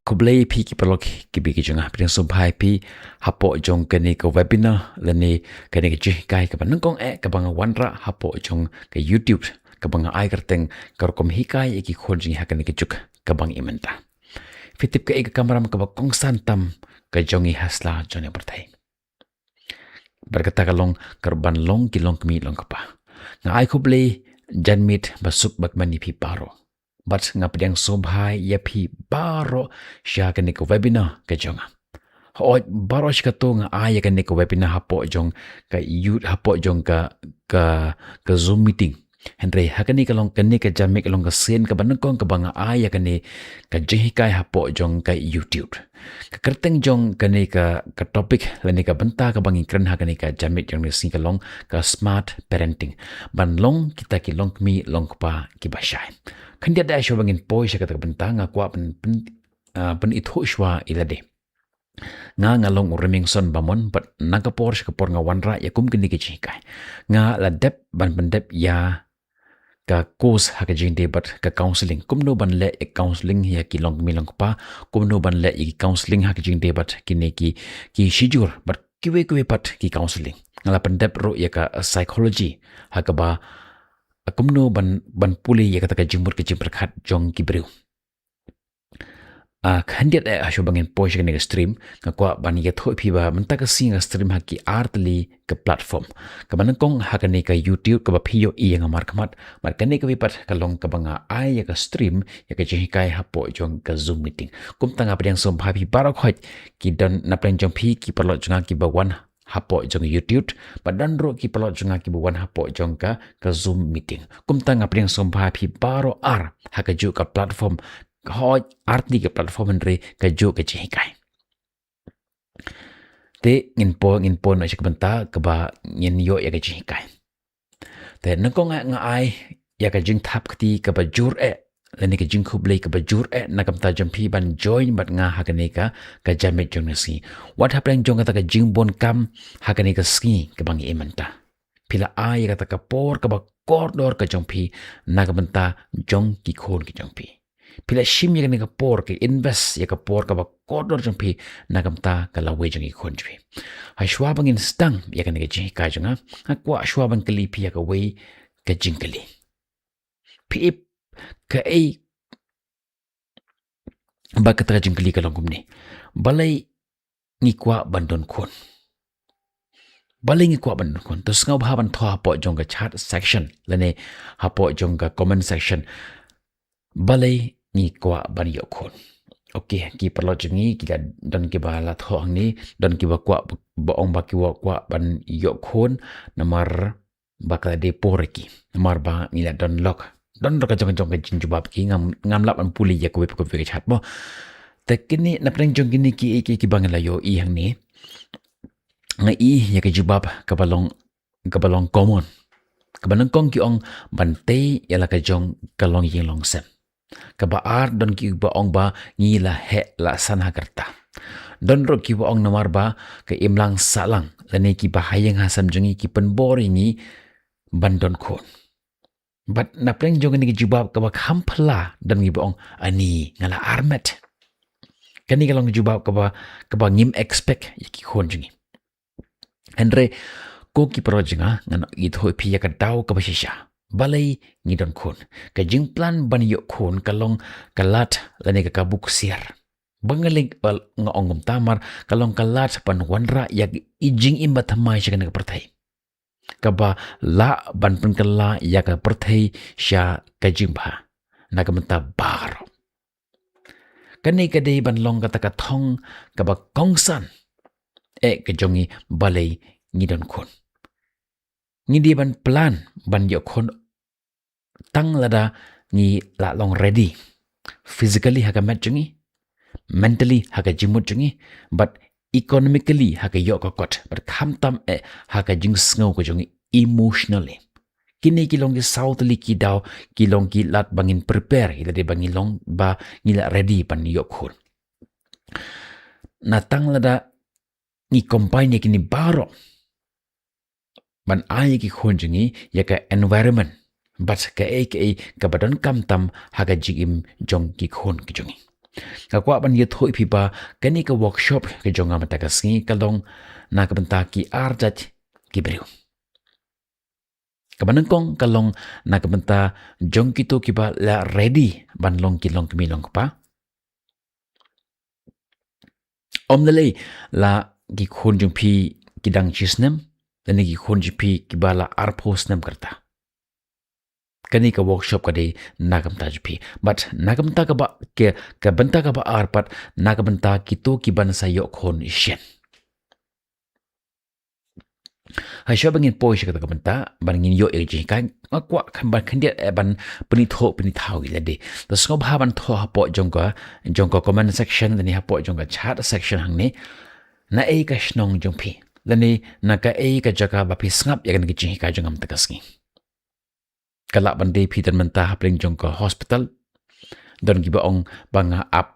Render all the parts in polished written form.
Kublai pi ki perlu ki bi ki jengah pidang sumpai pi hapo jong kene ke webinar lene kene ke jihkai ke panengkong ke bang wanra hapo jong ke YouTube ke bang ai kerteng karokom hikai ki khonjing hakane ke juk ke bang imenta. Fitip ke kameram ke bakong santam ke jongi hasla jone bertai. Berkata kalong kerban long ki long kemi long kepa. Ngai kublai janmit basuk bak mani pi paro. But ngapidang sobhai ya pi baro siya kani ko webinar ke jonga. Ho baro siya to nga aya kani ko webinar hapo jong ka youth hapo jong ka Zoom meeting. Henry hakani kalong kani ka jamik kalong ka sen ka banengkong ka banga aya kani ka jihikai hapo jong ka YouTube. Ka kerteng jong kani ka topik lani ka benta ka bangi kren hakani ka jamik jong ni kalong ka smart parenting. Ban long kita ki long mi long pa ki basyai. Kan dia dah syau bangin poi saya kata bentang aku pen itu syua ilade. Nga ngalong ureming son bamon but nagapor sa kapor nga wanra ya kum kini kichikai. Nga ladep ban pendep ya ka course haka jing debat ka counseling. Kum no ban le counseling ya ki long milong pa. Kum no ban le counseling haka jing debat kini ki shijur but kiwe pat ki counseling. Ngala pendep ro ya ka psychology haka ba akumno ban puli ya kata ka jimur ke jimperkat jong kibriu. Kandiat asyo bangin posh ka stream ngakwa ban ya thoi pi ba menta ka singa stream haki artli ke platform. Ka banangkong hakani ka YouTube ka ba piyo i yang amar kamat mar kani ka bipat kalong ka banga ai ya ka stream ya ka jihikai hapo jong ka Zoom meeting. Kum tanga padang som happy barok hot ki don naplen jong pi ki perlo jong ki ba wan hapo jong YouTube badan ro ki pelot jong ki buwan hapo jong ka Zoom meeting kum tanga pring sompa pi baro ar haka ju ka platform hoj arti ke platform andre ka ju ka chikai te ngin po na sik benta ka ba ngin yo ya ka chikai te nako nga ai ya ka jing thap kti ka ba jur lani ka jing khublei ka ba jur na kam ta jampi ban join bat nga hakane ka jamit jong nasi what happening jong ka jing bon kam hakane ka ski ka bang imanta pila ai ka por ka ba kordor ka jampi na ka benta jong ki khon ki jampi pila shim ya ka por ka invest ya ka por ka ba kordor jampi na kam ta ka lawe jong ki khon jampi ha shwa bang in stang ya ka ne jing ka jonga akwa shwa bang kali pi ya ka we ka jing kali pi ka ba kata jing kali ka longum ni balai ni kwa bandon kon balai ni kwa bandon kon to ngau ba ban tho hapo jong ka chat section lane hapo jong ka comment section balai ni kwa ban yo kon okay ki perlo jengi ki dan ki ba la tho ni dan ki ba kwa ba ong ba ki wa kwa ban yo kon namar bakal de porki namar ba ni la don lock don ro ka jong ka jin jubab ki ngam lap an puli ya ko be ko be chat mo te kini na preng jong kini ki bangala yo i hang ni nga i ya ka jubab ka balong common ka banang kong ki ong bante ya la ka jong ka long yin long sem ka ba ar don ki ba ong ba ngi la he la san ha karta don ro ki ba ong namar ba ka imlang salang lane ki ba hayang hasam jongi ki penbori ni bandon kon but na pleng jong ni jubab ka ba khampla dan ngi bong ani ngala armet kani kalong jubab ka ba ngim expect ki khon jingi Henry ko ki projinga ngan i thoi phi ya ka daw ka ba shisha balai ngi don khon ka jing plan ban yo khon kalong kalat lani ka buk siar bangaling nga ongom tamar kalong kalat pan wanra ya ijing imba thamai shi ka perthai kaba la ban pen kala ya ka perthai sha ka jingba na ka menta bar kani ka dei ban long ka ta thong ka ba kongsan ka jongi balai ngidon kon ngidi ban plan ban yo kon tang lada ni la long ready physically haka mat jongi mentally haka jimut jongi but economically haka yo ka kot but kham tam haka jing sngo ko jong emotionally kini kilong ki southly ki daw kilong ki lat bangin prepare ila de bangilong ba ngila ready pan yo khon natang lada ni combine kini baro ban ai ki khon jingi ya ka environment but ka ka badon kam tam haka jigim jong ki khon ki jongi ka kwa ban ye thoi phi ba kani ka workshop ke jonga mata ka singi kalong na ka benta ki arjat ki beriu kabanang kong kalong na ka benta jong kito ki ba la ready ban long ki long kmi long pa om le la ki khon jong phi ki dang chisnem lani ki khon ji phi ki ba la arpos nam karta kani ka workshop ka de nagam ta ji phi but nagam ta ka ba ke ka benta ka ba arpat nagam benta kito ki ban sa yo khon ishen hai sho bangin poi shi ka benta bangin yo e ji kan kwa kan ban kan dia ban puni thau gi de the scope ha ban tho ha po jong ka comment section ni ha po jong ka chat section hang ni na e ka shnong jong phi lani na ka e ka jaka ba phi snap ya kan gi ji ka jong am ta kasngi kala bande phi tan menta hapling jong ka hospital don gi ba ong banga up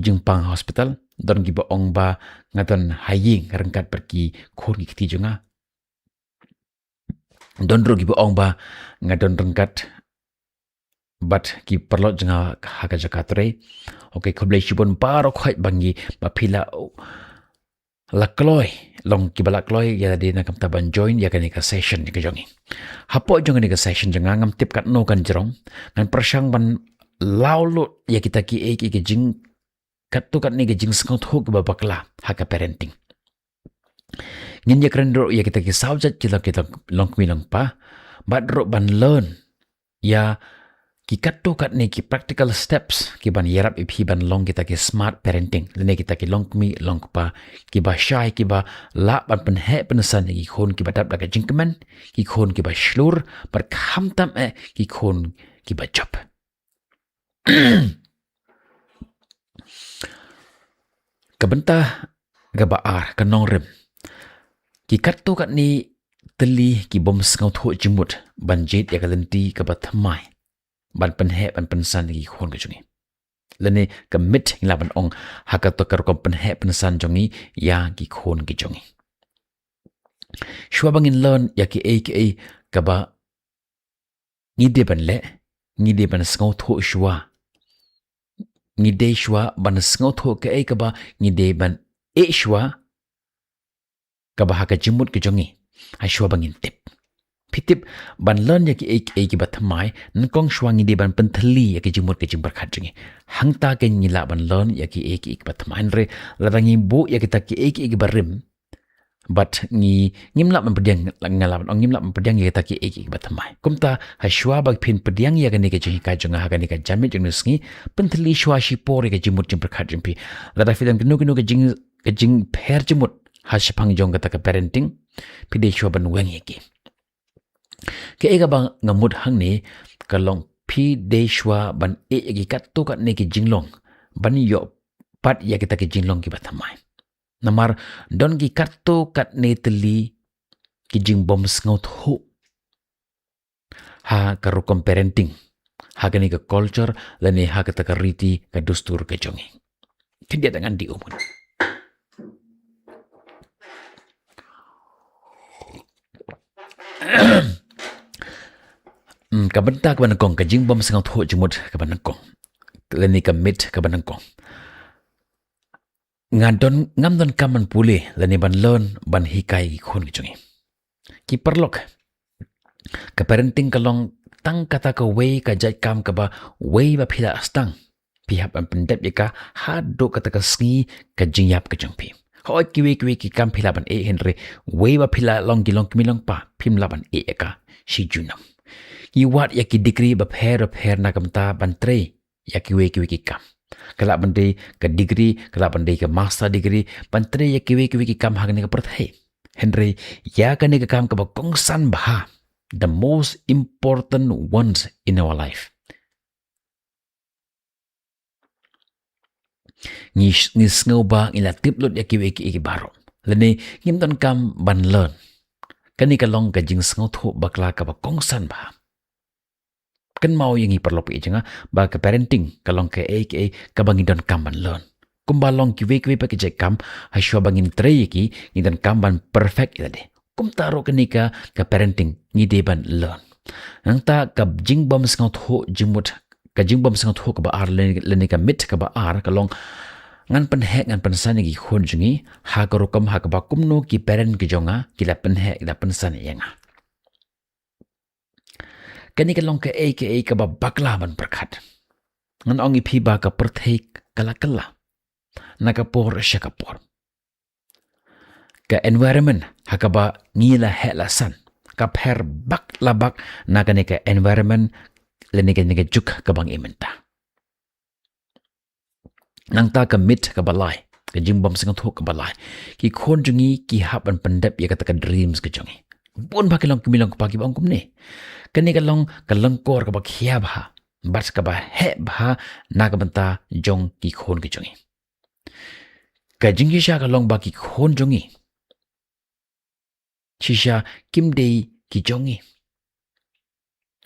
jing pang hospital don gi ba ong ba ngaton haying rangkat pergi khon gi ti jonga don ro gi ba ong ba ngadon rangkat bat ki perlo jonga haga jakatre okay khoble shibon paro khoi bangi ba phila lakloi long ki balak loi ya de na kam taban join ya kan ka session ni ka jongi hapo jong ni ka session jonga ngam tip kat no kan jerong ngan persang ban laulo ya kita ki ki jing kat tu kat ni ka jing skot hok ba bakla ha ka parenting ngin ya kren ro ya kita ki saujat kita long mi long pa bat ro ban learn ya ki kat tu kat ni ki practical steps ki ban yerap iphi ban long kita ki smart parenting lene kita ki long mi long pa ki ba shy ki ba la ban pen he pen san ki khon ki ba dap da ka jingkeman ki khon ki ba shlur bar kham tam ki khon ki ba chap ka benta ga ba ar ka nong rem ki kat tu kat ni teli ki bom skau tho jimut ban jet ya ka lenti ka ba thamai ban pen he ban pen san ki khon ka jungi lene commit la ban ong haka to kar kom pen he pen san jongi ya ki khon ki jongi shwa bangin learn ya ki a ka ba ni de ban le ni de ban skau tho shwa ni de shwa ban skau tho ka ba ni de ban e shwa ka ba haka jimut ki jongi ha shwa bangin tip pitip ban learn ya ki ki batmai nkong shwangi de ban penthli ya ki jimut ke jimbar khat jingi hangta ke nila ban learn ya ki batmai re larangi bu ya kita ki ki barim but ngimla man pediang ngala ban ngimla man pediang ya kita ki batmai kumta ha shwa bag phin pediang ya ni ke jingi ka jonga ha ni ka jamit jing nusngi penthli shwa shi por ke jimut jimbar khat jimpi lada fidan gnu ke jing pher jimut ha shapang jong ka parenting pide shwa ban weng ye ki ke ega bang ngamut hang ni kalong phi deshwa ban gi kat to kat ne ki jinglong ban yo pat ya kita ki jinglong ki bathamai namar don gi kat to kat ne teli ki jing bom sngot ho ha karukom parenting ha ni ka culture lani ha ka riti ka dustur ka jongi tindia dengan di umun ka benta ka ban kong ka jing bom sang tho jimut ka ban kong leni ka mit ka ban kong ngadon ngam don kaman pule leni ban learn ban hikai khon ki chungi ki perlok ka parenting ka long tang kata ka way ka jai kam ka ba way ba phila astang pihap an pendep ka ha do kata ka sngi ka jingyap ka jungpi hoi kiwi ki kam phila ban e henry way ba phila long ki long pa phim la ban e ka shi junam iwat ya ki degree ba pher na kamta ban tre ya ki we ki kam kala bande ka degree kala bande ka master degree ban tre ya ki we ki kam hagni ka prathai henry ya ka ni ka kam ka ba kongsan ba the most important ones in our life ni sngo ba ila tip lot ya ki we ki baro lene ngim don kam ban learn kani ka long ka jing sngo tho bakla ka ba kongsan ba kan mau yang perlu pi jenga ba ka parenting kalong ka ka bangin don kam ban learn kumba long ki we pa ki je kam ha shwa bangin tre ki ni don kam ban perfect ila de kum taro ka parenting ni de ban learn nang ta ka jing bom skau tho jimut kajing bom sangat ho ka ba ar leni ka mit ka ba ar ka long ngan pen hek ngan pen san gi khon jungi ha ka rukam ha ka ba kumno ki parent ki jonga ki la pen hek la pen san yenga kani ka long ka ka ba bakla ban prakhat ngan ongi phi ba ka perthek kala kala na ka por sha ka por ka environment ha ka ba ngila he la san ka pher bak la bak na ka ne ka environment leni ka juk ka bang imenta nang ta ka mit ka balai ka jingbom sing thok ka balai ki khon jungi ki hap an pandap ya ka ta ka dreams ka jungi bon ba kilong kimilong pa ki bang kumne kani ka long kor ka ba khia ba bas ka ba he ba na ka banta jong ki khon ki jungi ka jingi sha ka long ba ki khon jungi shisha kim dei ki jongi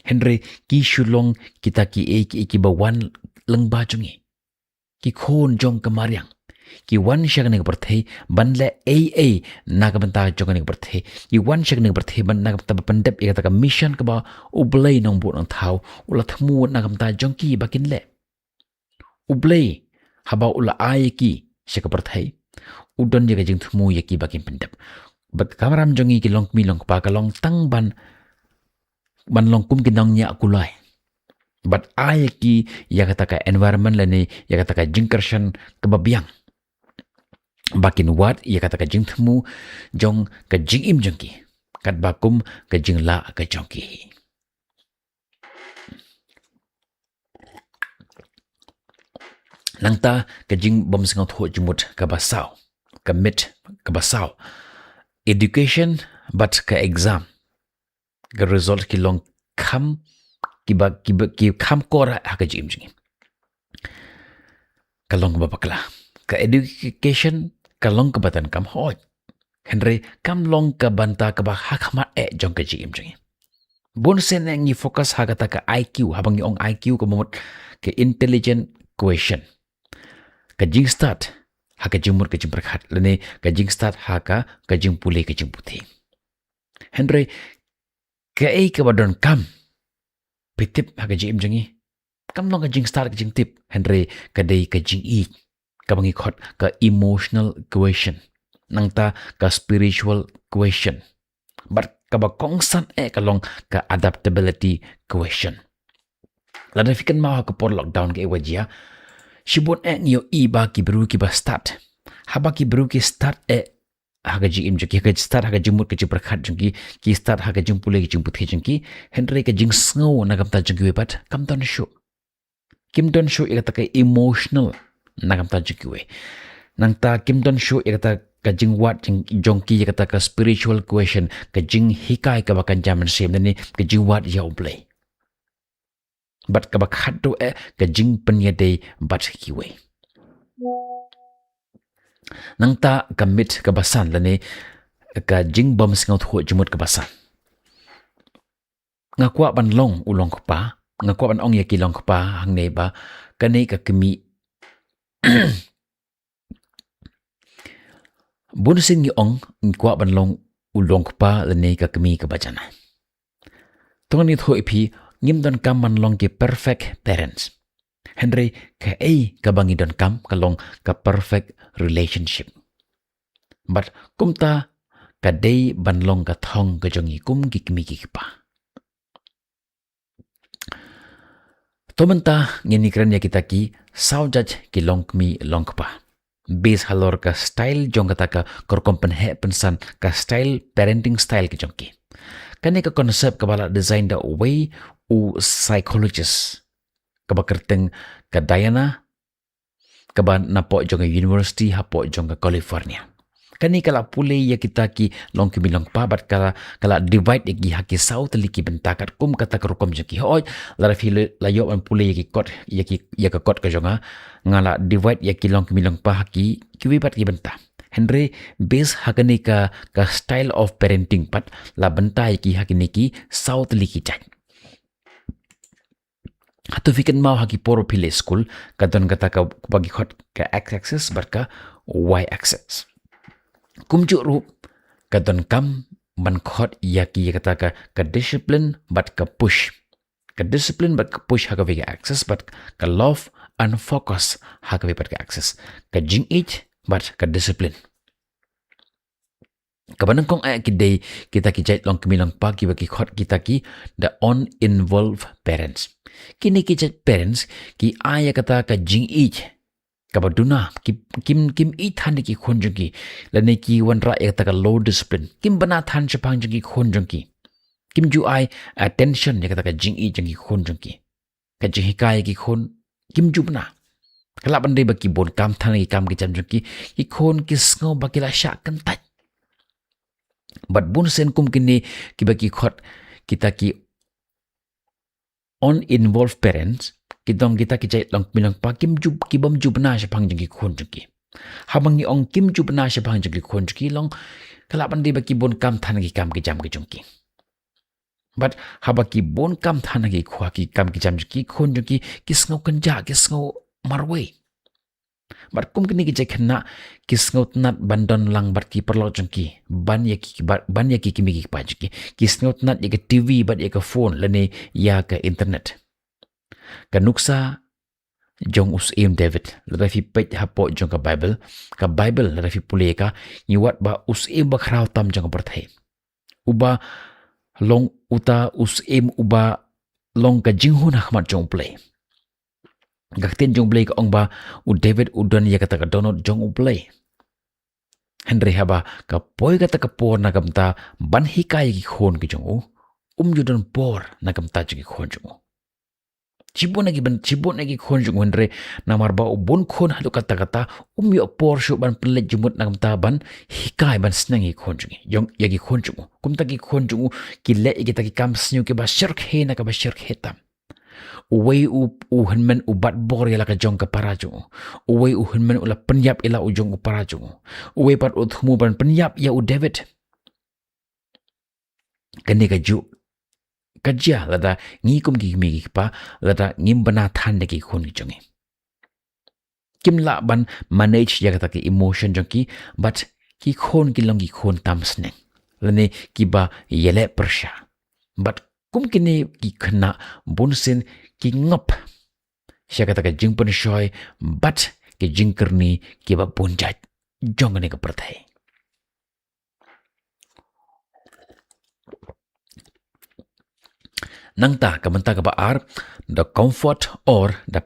Henry ki shulong kita ki ba wan lang ba jungi ki khon jong kamaryang ki wan shak ne berthei banle na ka banta jong ne berthei ki wan shak ne berthei ban na ka banta pandap ya ta ka mission ka ba ublei nong bu nong thau ula thmu na ka banta jong ki bakin le ublei haba ula ai ki shak berthei udon ya ka jing thmu ya ki bakin pandap bat kamaram jongi ki long mi long pa ka long tang ban long kum ki nong nya kulai but ki ya kata ka environment lani ya kata ka jingkershan kebabiang bakin wat ya kata ka jingthmu jong ka jingim jongki kat bakum ka jingla ka jongki nangta ka jing bom singaw tho jumut ka basaw ka mit ka basaw education but ka exam ka result ki long kam ki kam kora ha ka jim jingi kalong ba bakla ka education kalong ka batan kam hoj henry kam long ka banta ka ba ha khama jong ka jim jingi bon sen ngi focus ha ka ta ka IQ habang ong IQ ka momot ka intelligent question ka jing start ha ka jimur ka jim prakhat lene ka jing start ha ka jing pule ka jing puthi henry ka ka badon kam pitip ha ka jim jingi kam long ka jing start ka jing tip henry ka dei ka jing ka bangi khot ka emotional question nangta ka spiritual question but ka ba kongsan ka long ka adaptability question lada fikan ma ka por lockdown ke wajia shibon nyo ba ki bru ki ba start haba ki bru ki start haga jing imjki ka start haga jimur ka jipra khat jingki ki start haga jing pule ki jing puthi jingki henry ka jing sngo na kam ta jingki wepat kam ton show kim don show ikata ka emotional na kam ta jingki we nang ta kim don show ikata ka jing wat jongki ikata ka spiritual question ka jing hikai ka bakan jaman sem ni ka jing wat ya play but ka bak khat do ka jing penya day bat ki we nang ta kamit ka basan lani ka jing bom singaw tho jumut ka basan nga kwa ban long ulong pa nga kwa ban ong ya ki long pa hang ne ba kani ka kimi bonusin ni ong kwa ban long ulong pa lani ka kimi ka bajana tong ni tho ipi ngim don kam man long ki perfect parents Henry ka ka bangi don kam kalong ka perfect relationship but kumta ka day banlong ka thong ka jongi kum ki kimi ki pa tomenta ngeni kran ya kita ki saujaj ki long mi long pa base halor ka style jong kata ka korkompen he pensan ka style parenting style ki jongki kani ka concept ka bala design the way u psychologist kaba kerteng ka Diana kaba napo jonga university hapo jonga California kani kala pule ya kita ki long ki bilong pa bat kala divide gi haki south liki bentakat kum kata kerukom jeki hoj lara file layo an pule ki kot ya ka kot ka jonga ngala divide ya ki long ki bilong pa haki ki bat ki benta Henry base hakani ka style of parenting pat la benta ki hakini ki south liki chai hatu fikan mau haki poro pile school kadon kata ka bagi khot ka x axis barka y axis kumju rup kadon kam ban khot ya ki kata ka discipline bat ka push ka discipline but ka push haka vega access but ka love and focus haka vega ka access ka jing it but ka discipline kabanang kong ay kiday kita kijay long kamilang pagi bagi khot kita ki the uninvolved parents kini kijay parents ki aya kata ka jing it kabaduna kim i than ki khonjung ki lane ki wanra ek ta low discipline kim bana than chapang jung ki khonjung ki kim ju ai attention ne kata ka jing i jung ki khonjung ki ka jing hikai ki khon kim ju bana kala bandai baki bon kam than ki kam ki jam jung ki khon ki sngo baki la sha kan tat but bun sen kum kini ki baki khot kita ki uninvolved parents kitong kita kijay long milang pa kim jub kibam jub na siya pang jagi khon jagi habang ni ong kim jub na siya pang jagi khon jagi long kalapan di baki bon kam than gi kam ki jam ki jungki but habaki bon kam than gi khwa ki kam ki jam jagi khon jagi kisngau kanja kisngau marway but kum kini kijay khna kisngau nat bandon lang bat ki perlo jungki ban ya ki kimi ki pa jagi kisngau nat ya TV bat ya phone lane ya ka internet kanuksa jong us David ladafi pej hapo jong ka Bible ladafi puleka niwat ba us ba khrau tam jong perthai uba long uta us uba long ka jinghun hakmat jong play gakten jong play ka ong ba u David udon ya kata ka donot jong play Henry haba ka poi kata ka por na gamta ban hikai ki khon ki jong judon por na gamta ki khon jong Cibon lagi khon jung wenre namar ba ubon khon halu kata yo por shu ban pelet jumut nagam taban hikai ban snangi khon jung yong yagi khon jung kum taki khon jung ki le ki taki kam snyu ke ba shirk he na ka ba shirk hetam uwei u henmen u bat bor ya ka jong ka parajung uwei u henmen u la penyap ila u jong u parajung uwei pat u thumu ban penyap ya u David kene ka ju kajia lada ngikum ki mi pa lada ngim bana than de ki khon ki jongi kim la ban manage ya ki emotion jongi but ki khon ki long ki khon tam sneng lane ki ba yele persha but kum kini ki khna bunsin ki ngap sya kata ka jing pen shoy but ki jing kerni ki ba bunjat jongane ka perthai Nangta kamanta ka baar the comfort or the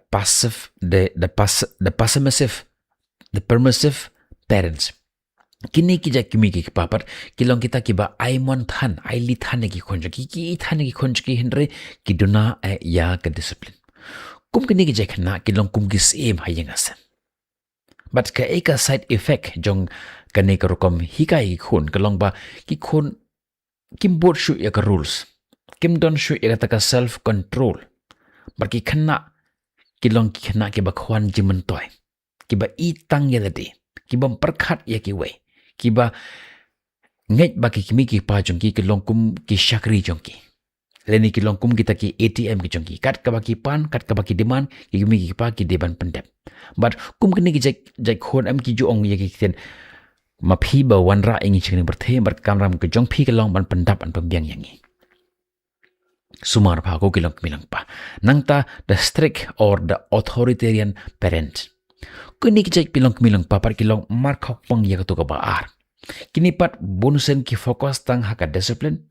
permissive parents kini ki kimi ki papar kilong kita ki ba aimon than aili than ki khonj ki than ki khonj ki henre ki duna ya ka discipline kum kini ki khna kilong kum ki same hayeng asen but ka eka side effect jong kane ka rokom hikai khon kalong ba ki khon kim bot shu ya ka rules kim don shu ya ka self control baki khna kilong ki khna ki ba khwan jimen toy ki ba I tang ya de ki ba perkhat ya ki we ki ba ngai baki kimi ki pa jong ki kilong kum ki shakri jong ki leni kilong kum kita ki ATM ki jong ki kat ka baki pan kat ka baki demand ki kimi ki pa ki deban pendep but kum kini ki jai khon am ki ju ong ya ki ten ma phi ba wanra engi chini berthe bar kamram ke jong phi kilong ban pendap an pembiang yangi sumar pa ko kilong milang pa nangta the strict or the authoritarian parent kini ki pilong milang pa par kilong mar khok pang ya to ka ba ar kini pat bonusen ki focus tang haka discipline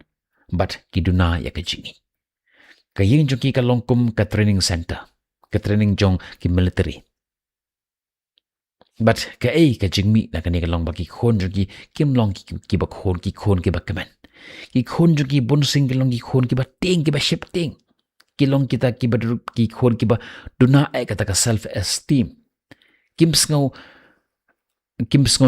but ki duna ya ka jingi ka yin jong ki ka longkum ka training center ka training jong ki military but ka ka jingmi na ka ni ka long ba ki khon jong kim long ki ba khon ki ba kamen ki khon jong ki bonusing ki long ki khon ki ba ting ki ba ship ting ki long kita ki ba ki khon ki ba duna ka ta ka self esteem kim sngo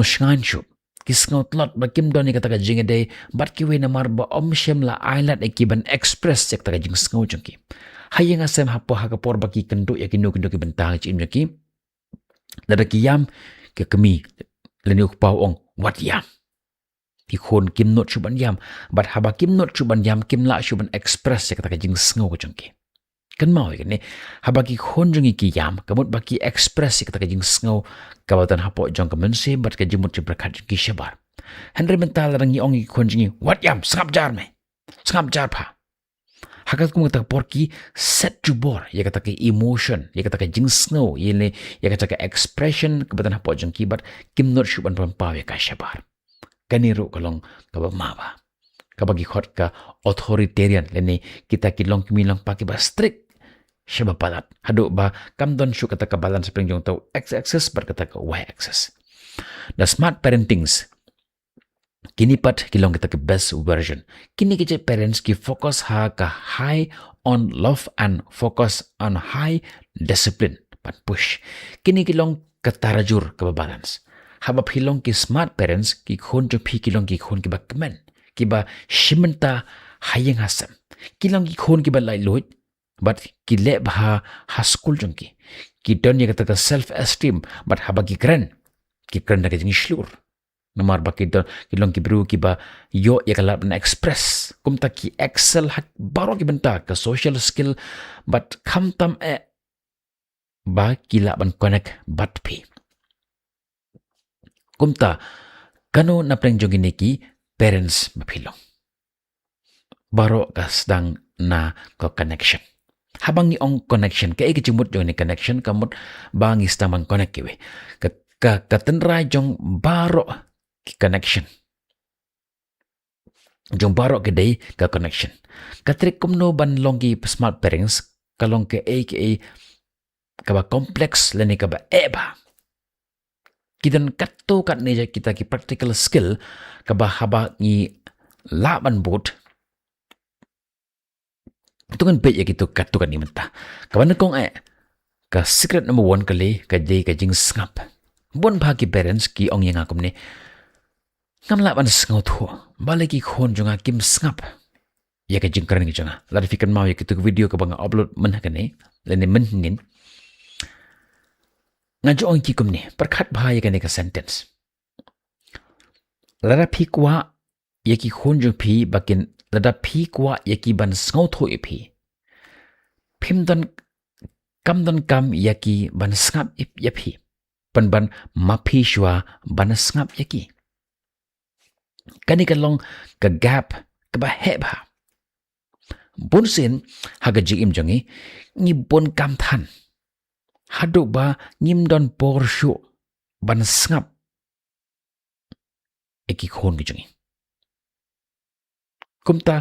shine shoot kisngo tlot ba kim doni kata ka jing day bat ki we na mar ba shem la island e ki ban express cek ta ka jing sngo jong hayang asem hapo ha ka por ba ki kendo ya ki no ki bentang chim ki lada ki yam ke kemi leni uk pau ong wat yam ki khon kim not chuban yam bat haba kim not chuban yam kim la chuban express cek ta ka jing sngo jong ki kan mau ni haba ki khon jong ki yam kamut ba ki express cek ta ka jing sngo kabatan hapo jong ka mense bat ka jimut berkat ki shabar Henry mental rangi ong ki khon jing wat yam sangap jar pa Hakat ko mga porki set jubor ya kata ke emotion ya kata ke jing snow ya kata ke expression kebatan hapo jeng kibat kim not shuban pampaw ya ka shabar kaniru kalong kabamaba kabagi khot ka authoritarian lene kita kilong kimilang paki ba strict siya palat hado ba kamdon shu kata ka balance pring jong tau x axis bar kata ka y axis the smart parentings kini pat kilong kita ke best version kini kita parents ki focus ha ka high on love and focus on high discipline pat push kini kilong katarajur ka balance habab hilong ki smart parents ki khon jo phi kilong ki khon ki ba kmen ki ba shimenta hayeng hasam kilong ki khon ki ba lai loit but ki le bha ha school jong ki don ye kata ka self esteem but haba ki kren na ka jing shlur nomor bakito kilong kibru kiba yo ya kalap na express kumta ki excel hat baro ki benta ka social skill but kamtam ba kila ban connect but pi kumta kano na preng jogine ki parents mapilong baro kasdang na ko connection habang iong connection kay ikijimut jong ni connection kamut bangis tamang connect kiwe ka katenra jong baro connection jong baro kedai ka connection katrik kumno ban longi smart parents kalong ke aka kaba complex leni kaba eba kidan katto kat neja kita ki practical skill kaba haba ni laban bot tungan pe ya gitu katto kan ni menta kaba nekong ka secret number 1 kali ka jay ka jing ngap bon bagi parents ki ong yang akum ni ngam laban ngau thu balik ki khon jonga kim ngap ya ka jing kran ki jonga la fikan mau ya kitu video ka bang upload men ka ni leni men ngin ngajo ong ki kum ni perkhat bha ya ka ni ka sentence la phi kwa ya ki khon jo phi bakin la phi kwa ya ki ban ngau thu e phi phim dan kam ya ki ban ngap ip ya phi ban mapi shwa ban ngap ya ki kani kalong ka gap ka ba heba bunsin haga jigim jongi ni bon kam than hadu ba nim don por shu ban ngap eki khon gi jongi kumta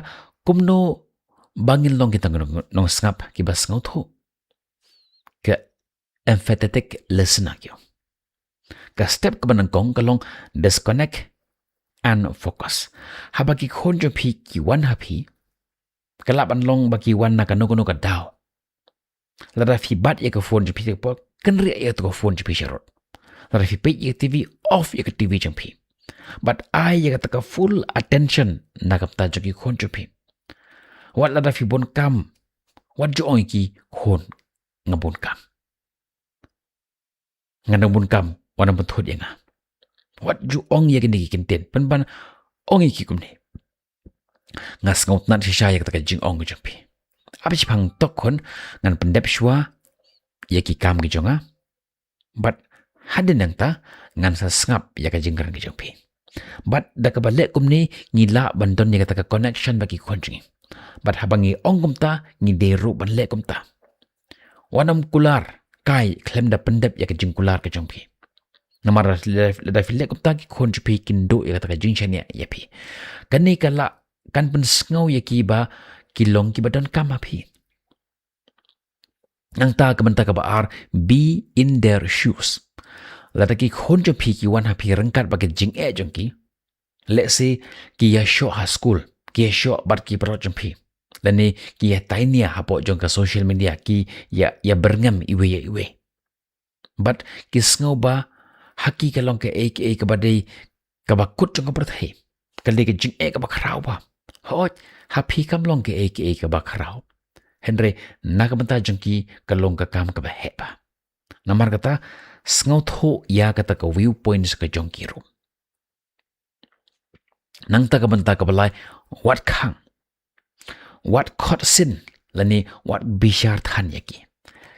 kumno bangin long kita nong ngap ki ba ngau tho ka empathetic listener kyo ka step ka banang kong kalong disconnect and focus habaki khonjo phi ki wan happy kalaban long baki wan na kanu ka daw lada fi bat ya ka phone jo phi po kan ri ya to phone jo phi sharot lada fi pe ya tv off ya ka tv jang phi but I ya ka full attention na kapta jo ki khonjo phi wat lada fi bon kam wat jo oi ki khon ngabon kam nganang bon kam wana bon thod ya nga wat ju ong ya gini kinten ban ong iki kumne ngas ngaut nan shisha ya kata jing ong jumpi abi chipang tokkon ngan pendep shwa ya ki kam gi jonga but hadin nang ta ngan sa ngap ya ka jingran gi jumpi but da ka bale kumni ngila bandon ya kata connection bagi konjing but habangi ong kumta ngi deru ban le kumta wanam kular kai klem da pendep ya ka jing kular ka jumpi namara la filek upta ki khon chupi kindo ya ta jing chania yapi kani kala kan pen ngau ya ki ba kilong ki badan kama phi nang ta ka banta ka ba ar be in their shoes la ta ki khon chupi ki wan ha phi rangkat ba ke jing jong ki let's say ki ya show ha school ki ya show bar ki pro chupi lani ki ya tainia ha po jong ka social media ki ya berngam iwe but ki ngau ba haki kalong ke aka ke badai ka bakut jong ka prathai kali ke jing ka bakrau ba hot happy kam long ke aka ka bakrau henry na ka banta jong ki kalong ka kam ka ba heba namar kata ngau tho ya kata ka viewpoints ka jong ki ru nang ta ka banta ka balai what khang what khot sin lani what bishar than yaki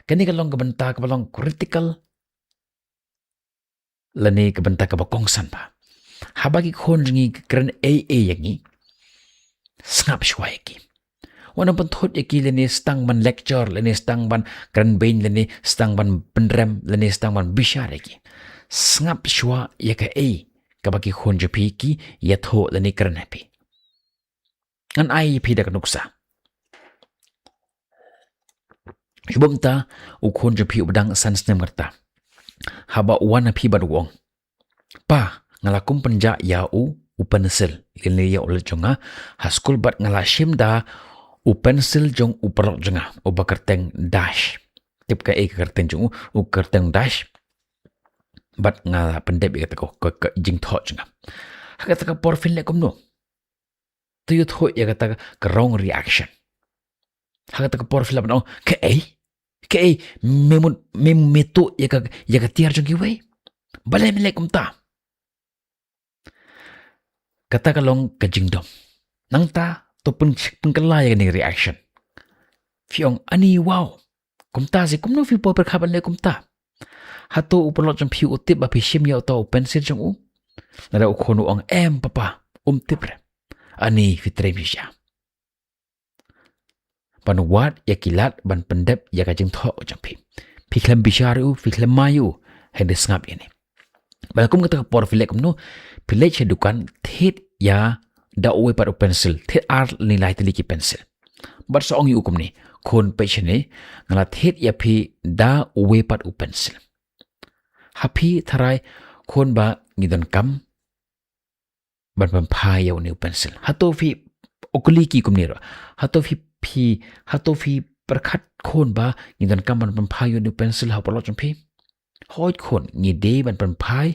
kani kalong ka banta ka balong critical lani ka banta ka bakong san ba habagi khon ringi kran AA yangi snap shwa yaki wana penthot yaki lene stang ban lecture lene stang ban kran bain lene stang ban penrem lene stang ban bishar yaki sngap shwa yaka kabaki khon jepi ki yatho lene kran happy an ai phi dak nuksa shubam ta u khon jepi ubdang sans nem karta haba wana phi bad wong pa ngalakum penja ya u pencil lene ya ul jonga haskul bat ngala shimda u pencil jong u perok jonga u bakarteng dash tip ka karteng jong u karteng dash bat ngala pendep kata ko ke jing tho jonga kata ka porfin le komno tu yu tho ya kata ka wrong reaction kata ka porfin la no ke metu ya ka tiar jong ki wei balai melek umta kata kalong kajingdom nang ta to pengkelai ni reaction fiong ani wow kumta si kumno fi po perkhaban le kumta hato upolot jong phiu utip ba phishim ya to pencil jong u nada ukhonu ong papa tipre ani fitre bisha pan wat ya kilat ban pendep ya kajing tho jong phi khlem bisharu fi khlem mayu hedes ngap ini balakum kata por filek kumno pilih cedukan tet ya da uwe par pencil tet ar nilai teliki pencil bar soong yu hukum ni kon pechene ngala tet ya pi da uwe par pencil happy tharai kon ba ngidon kam ban pampai ya uni pencil hato fi okuli ki kumni ro hato fi perkhat kon ba ngidon kam ban pampai uni pencil ha polot pi hoi kon ngide ban pampai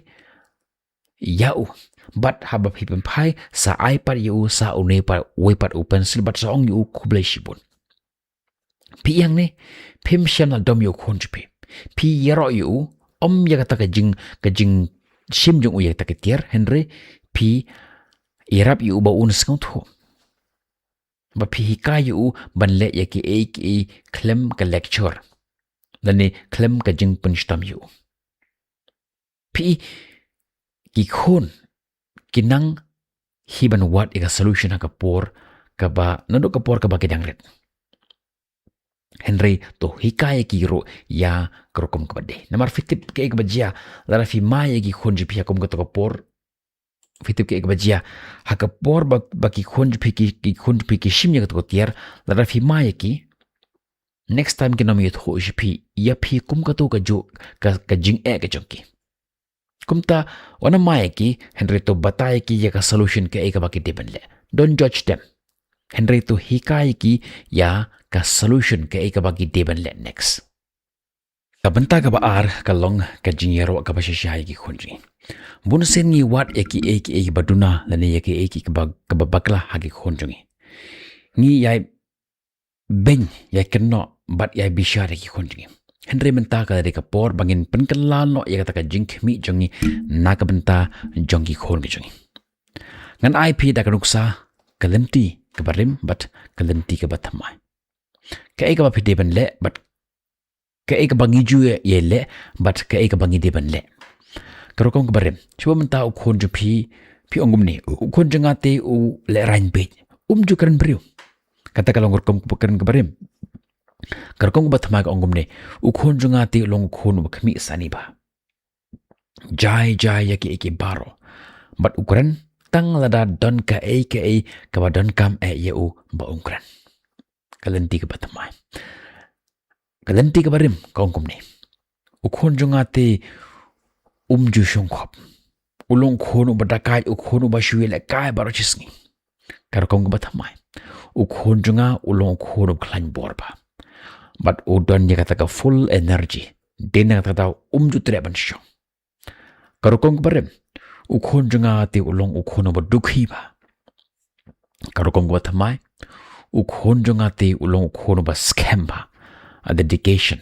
yau bat haba phi pampai sa ipad yu sa une par wepat pencil bat song yu kublai shibun pi yang ne phim sham dom yu khon pi yero yu ya kata ka jing shim jong u ya ta ka tier henry pi irap yu ba un skong tho ba pi ka yu ban le ya ki klem ka lecture dane klem ka jing punstam yu pi ki khon kinang hiban wat ika solution ka por ka ba nando ka por ka ba kidangret Henry to hikaya ki ro ya krokom ka bade namar fitip ke ba jia lara fi mai ki khon ji pia kom ka to por fitip ke ba jia ha ka por ba ki khon ji ki khon ji ki shim ya to tiar lara fi mai ki next time ki nam yet ho ji pi ya pi kum ka to ka jo ka jing ka jonki kumta wana mai ki Henry to batai ki ya ka solution ke ka baki deban le don't judge them Henry to hikai ki ya ka solution ke ka baki deban le next kabanta ka ba ar ka long ka jingero ka ba shai ki khonji bun sen ni wat ki baduna la ne ki ka ba bakla ha ki khonji ni yai ben ya kenno bat yai bishare ki khonji Henry menta ka dari ka por bangin penkelan no ya kata ka jingkmi jongi na ka benta jongi khon ki jongi ngan IP da ka nuksa kalemti ka barim but kalemti ka bathamai ka eka ba phide ban le but ka eka bangi ju ye le but ka eka bangi de ban le karokong ka barim chuba menta u khon ju phi ongum ni u khon janga te u le rain be ju kan briu kata ka longor kom ka barim karkong ba thamag ongum ne ukhon junga ti long khon khmi sani ba jai ya ki baro but ukran tang lada don ka ka ba don kam ye u ba ukran kalenti ka batmai kalenti ka barim kongum ne ukhon junga ti ju shong khop ulong khon ba dakai ukhon ba shuile kai baro chisngi karkong ba thamai ukhon junga ulong khon khlan borba but udon ya kata ka full energy dena kata ju tre ban shong karukong barem ukhon junga ti ulong ukhon ba dukhi ba karukong ba thamai ukhon junga ti ulong ukhon ba scam ba a dedication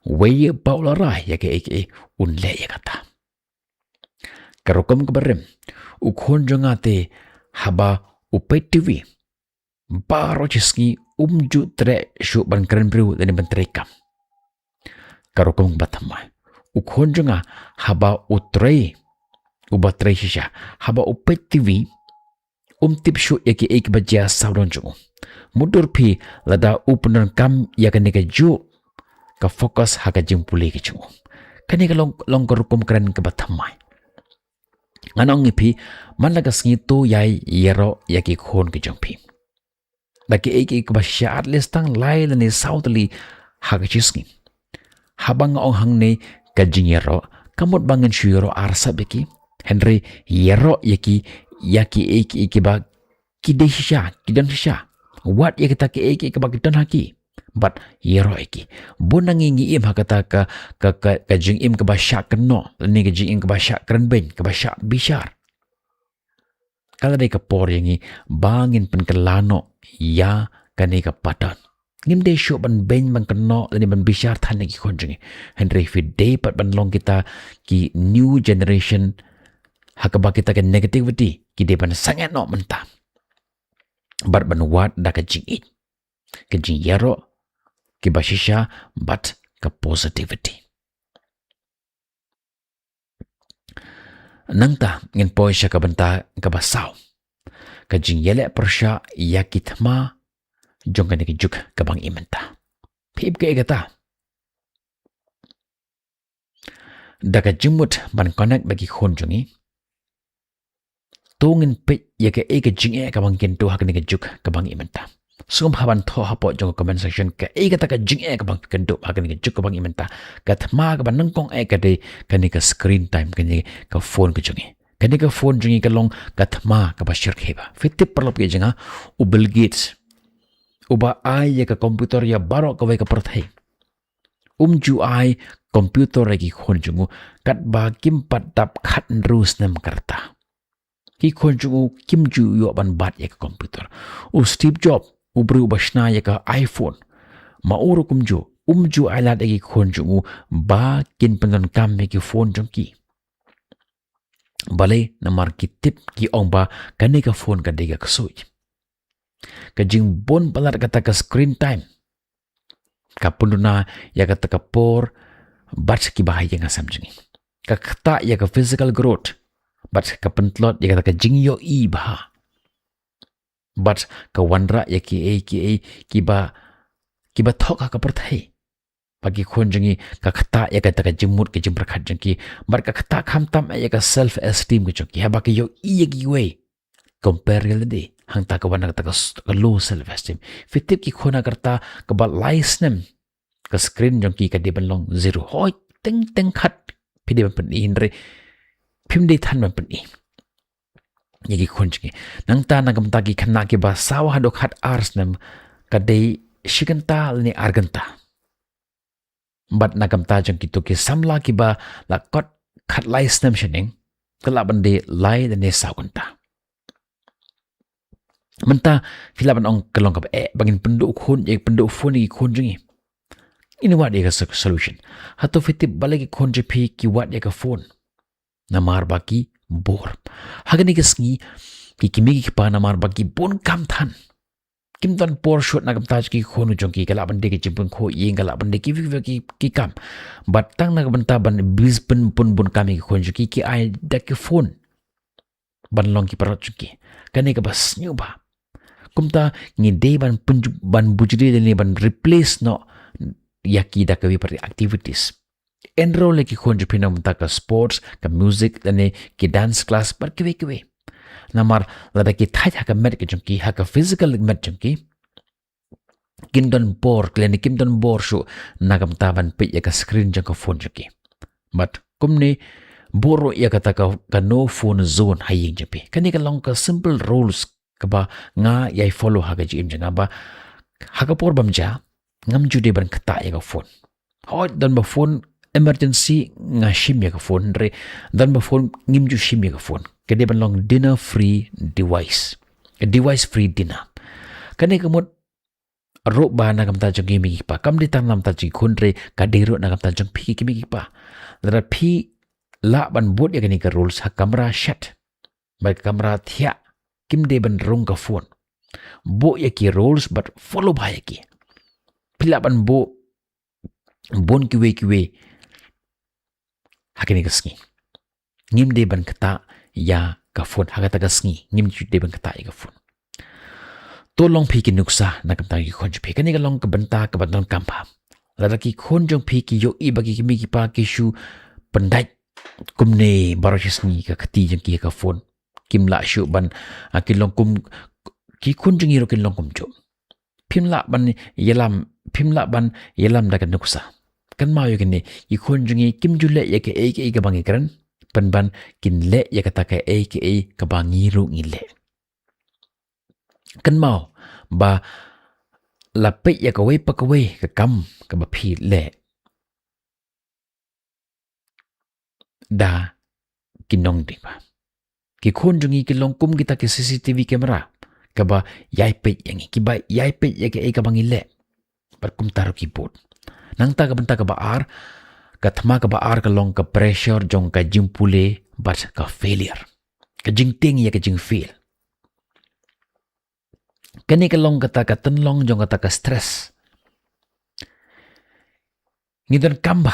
way ba ulara ya ke unle ya kata karukong barem ukhon junga ti haba upay tv baro chisngi ju tre shu ban kran bru dan ban tre kam karokong bathamai ukhon junga haba utre uba tre shisha haba upet tv tip shu yaki ek bajia saudon jungu mudur phi lada upunan kam yakani ka ju ka fokus haka jimpuli ki jungu kani ka long korukum kran ka bathamai anong phi manlaga sngi to yai yero yaki khon ki jungphi laki ek basya at least tang lai lani saudli haka chisngi habang ong hangne ka jingero kamot bangan syuro arsa beki Henry yero yaki ek ba kidesha kidan sha what yakita ke ek ba kidan haki but yero eki bonangi ngi im hakata ka jing im ka basya keno ni ka jing im ka basya kren ben ka basya bishar kala de ka por yangi bangin pen kelano ya kani ka patan ngim de sho ban ben ban keno ni ban bishar than ki khonjingi Henry fi day pat ban long kita ki new generation hakaba kita ke negativity ki de ban sangat no menta but ban wat da ka jing it ka jing yero ki bashisha but ka positivity nangta ngin poisha ka banta ka basaw ka jing yele persha yakitma jong ka ni juk ka bang imenta phib ke gata da ka jimut ban connect bagi khon jungi tungin pe yake eke jing e ka bang kento hak ni juk ka bang imenta sum haban tho hapo jong comment section ka eke ta ka jing e ka bang kento hak ni juk ka bang imenta ka thma ka ban nangkong e ka de ka ni ka screen time ka ni ka phone ka jungi ka ni ka phone jungi ka long ka thma ka ba shir kheba fitip parlop ke jinga u Bill Gates uba ai ya ka computer ya baro ka we ka prathai ju ai computer ki khon jungu kat ba kim pat tap khat rus nam karta ki khon jungu kim ju yo ban bat ya ka computer Steve Jobs ubru bashna ya ka iPhone ma uru ju ai lat ki khon jungu ba kin penon kam me ki phone jungki bale namar ki tip ki ong ba kane ka phone ka dega ka soi ka jing bon balat kata ka screen time ka punduna ya kata ka por bat ki bahaya nga samjingi ka kata ya ka physical growth bat ka pentlot ya kata ka jing yo I bah bat ka wanra ya ki ba thok ka perthai bagi khon jingi ka kata ya kata ka jimut ke jim prakhat jingi bar ka kata kham tam ya ka self esteem ke jingi ha ba ki yo I ki we compare de hang ta ka wana ka low self esteem fitip ki khona karta ka ba license ka screen jong ki ka de ban long zero hoi teng khat phide ban pen in re phim de than ban pen I yagi khonjki nang ta nagam ta ki khanna ki ba sawa do khat ars nam ka de shiganta ni arganta bat nagam ta jong ki to ki samla ki ba la kot khat license shening kala ban de lai de ne sakunta menta filaban ong kalong kap bangin penduk khon ek penduk phone ki khon jingi ini wat eka solution hato fitip balagi khon je phi ki wat eka phone namar baki bor hagani ke sngi ki kimi ki pa namar baki bon kam than kim don por shot nagam taj ki khon jong ki kala bande ki chimpun kho yeng kala bande ki ki kam bat tang nag banta ban brisbane pun bon kam ki khon ki ki ai da ki phone ban long ki parat ki kane ka bas nyu ba kumta ngi de ban bujri ni ban replace no yaki da ka per activities enroll ki khonj pinam ta ka sports ka music dane ki dance class par kiwe namar lada ki thai ka met ki jumki ha ka physical met jumki kindon bor klinik kindon bor shu nagam ta ban pe ka screen jang ka phone jumki but kumni boro ya kata ka no phone zone haying japi kani ka long ka simple rules ka ba nga yai follow ha ga jim janga ba ha ka por bam ja ngam ju de ban khata ya ka phone hot dan ba phone emergency nga shim ya ka phone re dan ba phone ngim ju shim ya ka phone ke de ban long dinner free device a device free dinner kani ka mot ro ba na kam ta jang mi pa kam di tam nam ta ji khun re ka de ro na kam ta jang phi ki mi pa la phi la ban bot ya kani ka rules ha camera shut ba camera thia kim de ban rong ka phone bo ya ki rules but follow ba ya ki pila ban bo bon ki we ha kani ka ski ngim de ban kata ya ka phone hagata ka sngi ngim chu de ban kata ya ka phone to long phi ki nuksa na kam ta ki khon chu phi kani ka long ka banta ka ban kam pha la ki khon jong phi ki yo i ba ki mi ki pa ki shu pandai kumne barasni ka khati jang ki ka phone kim la shu ban ki long kum ki khun jing ro ki long kum chu phim la ban yelam da ka nuksa kan ma yo kini ki khun jing kim ju le ya ke e ka bangi kran pan ban kin le ya ka ta ka e ka bangi ru ngi le kan mau ba la pe ya ka we pa ka we ka kam ka ba phi le da kinong di ba ki khon jungi ki long kum kita ke CCTV camera ka ba yai pe yang ki ba yai pe ya ke ka bangi le par kum tar ki bot nang ta ka banta ka ba ar ka thma ka ba ar ka long ka pressure jong ka jimpule but ka failure ka jing ting ya ka jing fail kani ka long kata ka ten long jong kata ka stress ngidon kamba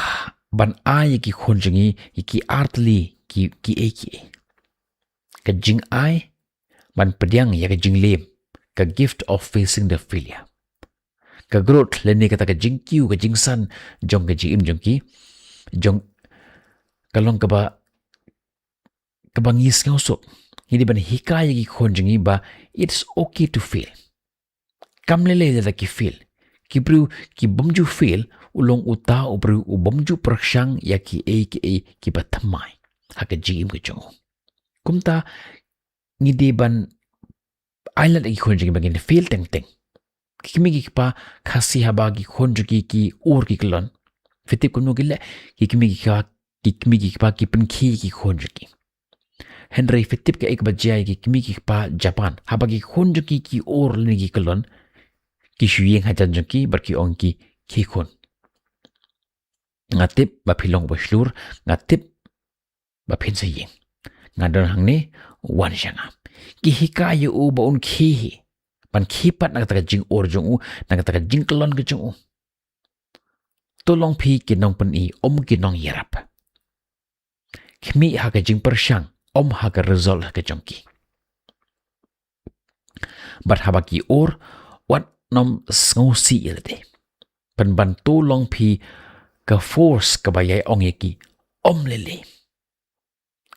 ban ai ki khon jungi ki artli ki ka jing ai ban pediang ya ka jing lem ka gift of facing the failure ka growth le ni kata ka jing kiu ka jing san jong ka jing im jong ki jong kalong ka ba ngis ngau so hindi ban hikaya ki khon jungi ba it's okay to fail kam le da ki fail ki bru ki bomju fail ulong uta ubru ubomju prakshang ya ki ki ba thamai ha ka jing im ka jong kumta ngidi ban island ki khon jungi bagin fail teng kimi ki pa khasi haba ki khon jungi ki or ki klon fitip kuno ki le ki kimi ki pa ki penki ki khon jungi Henry fitip ke ek bajai ki kimi ki pa Japan haba ki khon jungi ki or ni ki klon ki shuyeng hajan jungi bar ki ong ki khon ngatip ba philong ba shlur ngatip ba phin sa yeng ngadon hang ni wan shanga ki hikaya u ba un khi ban khi pat na ta jing or jong u na ta jing klon ke jong u to long phi ki nong pan i om ki nong yarap khmi ha ka jing par shang om ha ka result ha ka jong ki bat haba ki or wat nom sngo si ilde pan ban to long phi ka force ka ba yai ong ye ki om le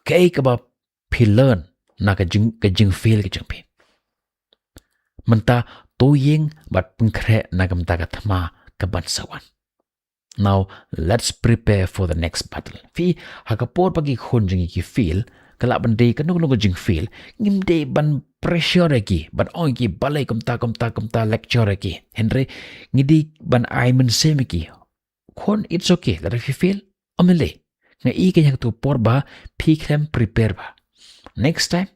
kai ka ba phi learn na ka jing fail ka jong phi manta to yeng bat pungkhre na gam ta ka thma ka ban sawan now let's prepare for the next battle fi hakapor pagi khon jingi ki feel kala ban de kanung no jing feel ngim de ban pressure ki ban ong ki balai kom ta lecture ki henry ngidi ban ai men sem ki khon it's okay that if you feel amele nga I ka yak tu por ba phi khlem prepare ba next time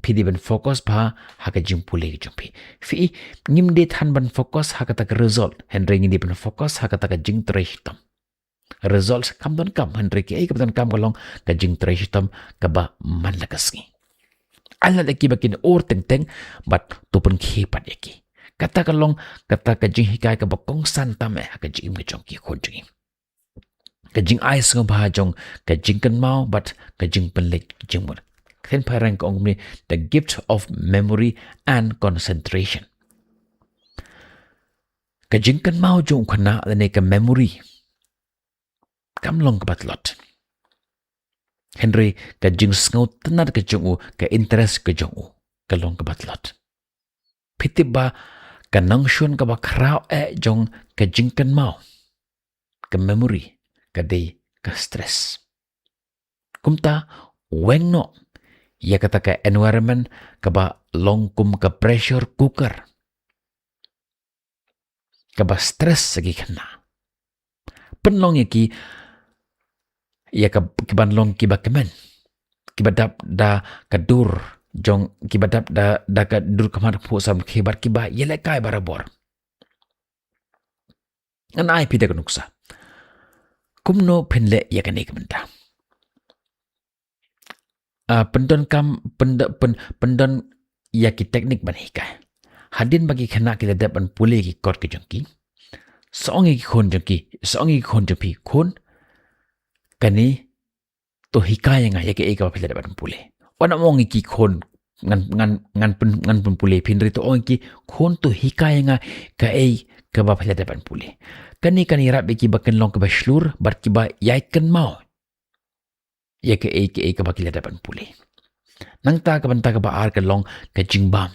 phi di ban focus ba haka jing pule ki jumpi fi ngim de than ban focus haka tak result henry ngidi ban focus haka tak jing treshtam results kam don kam henry ki ai ka don kam kalong ka jing treshtam ka ba man lakasngi alla de ki bakin or teng but tu pun khi pat yaki kata kalong kata ka jing hikai ka bakong san tam haka jing ka jong ki khon jing ka jing ai sng ba jong ka jing kan mau but ka jing pen lek jing mo then parang kong ni the gift of memory and concentration ka jing kan mau jong khana ne ka memory kam long ka batlot henry ka jing sngo tanar ka jong ka interest ka jong ka long ka batlot phitiba ka nang shun ka ba khrao jong ka jing kan mau ka memory ka de ka stress kumta weng no ya kata ka environment ka ba long kum ka pressure cooker ka ba stress sagi khana penlong ki ya ka ban long ki ba kemen ki ba dap da ka dur jong ki ba dap da ka dur kamar phu sam ki bar ki ba yele kai barabor an ai pi da nuksa kumno phenle ya ka nek menta pendon kam pendon ya ki teknik ban hikai hadin bagi khana ki ladap ban pule ki kot ki jongki songi ki khon jongki khon jopi khon kani to hikaya nga yake eka pila dapat pule wana mong iki kon ngan pun pule pinri to onki kon to hikaya nga ka ba pila dapat pule kani rap iki baken long ka baslur bar ki ba yai ken mau yake eka ba pila dapat pule nang ta ka banta ka ba ar ka long ka jingbam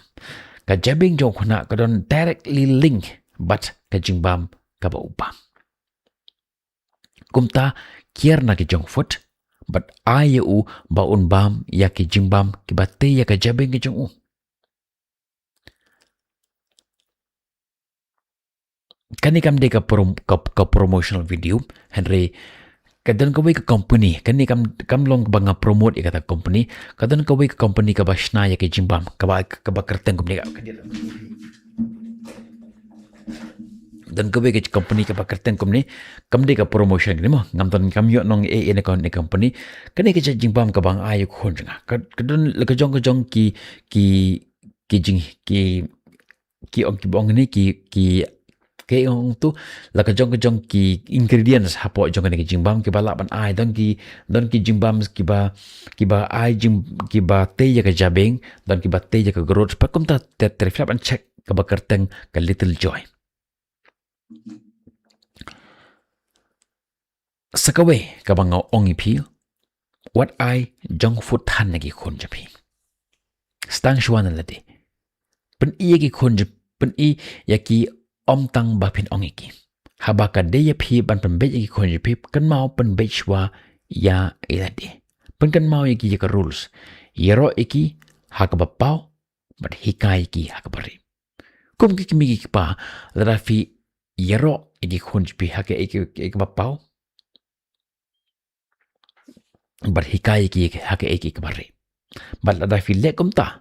ka jabing jong khona ka don directly link but ka jingbam ka ba upam kumta kier na ki jong foot but ai u ba un bam ya ki jingbam ki batte ya ka jabing ki jong u kani kam de ka promotional video henry kadan ka ka company kani kam long ba nga promote ya ka company kadan ka ka company ka ba shna ya ki jingbam ka ba kerteng company ka dan kawe ke company ka pakerten company kamde ka promotion ni mo ngam ton kam yo nong e ne kon ne company kane ke jing bam ka bang ayu khon nga ka don le ka jong ki jing ki ong ki bong ni ki ke ong tu la ka jong ki ingredients hapo jong ne jing bam ki bala ban ai don ki jing bam ki ba ai jing ki ba te ya ka jabeng don ki ba te ya ka growth pa kum ta reflect an check ka pakerten ka little joy sakawe kabang ongi pi what I jong foot han nagi khon japi stang shwan lade pen i ki khon pen i yaki om tang ba pin ongi ki habaka de ya pi ban pen be ki khon japi kan mau pen be shwa ya ilade pen kan mau yaki ka rules yero iki hakaba pau but hikai ki hakabari kum ki mi ki pa rafi yero iki khon japi hake iki ba pau but hikai ki hake eki kabari but ada file kumta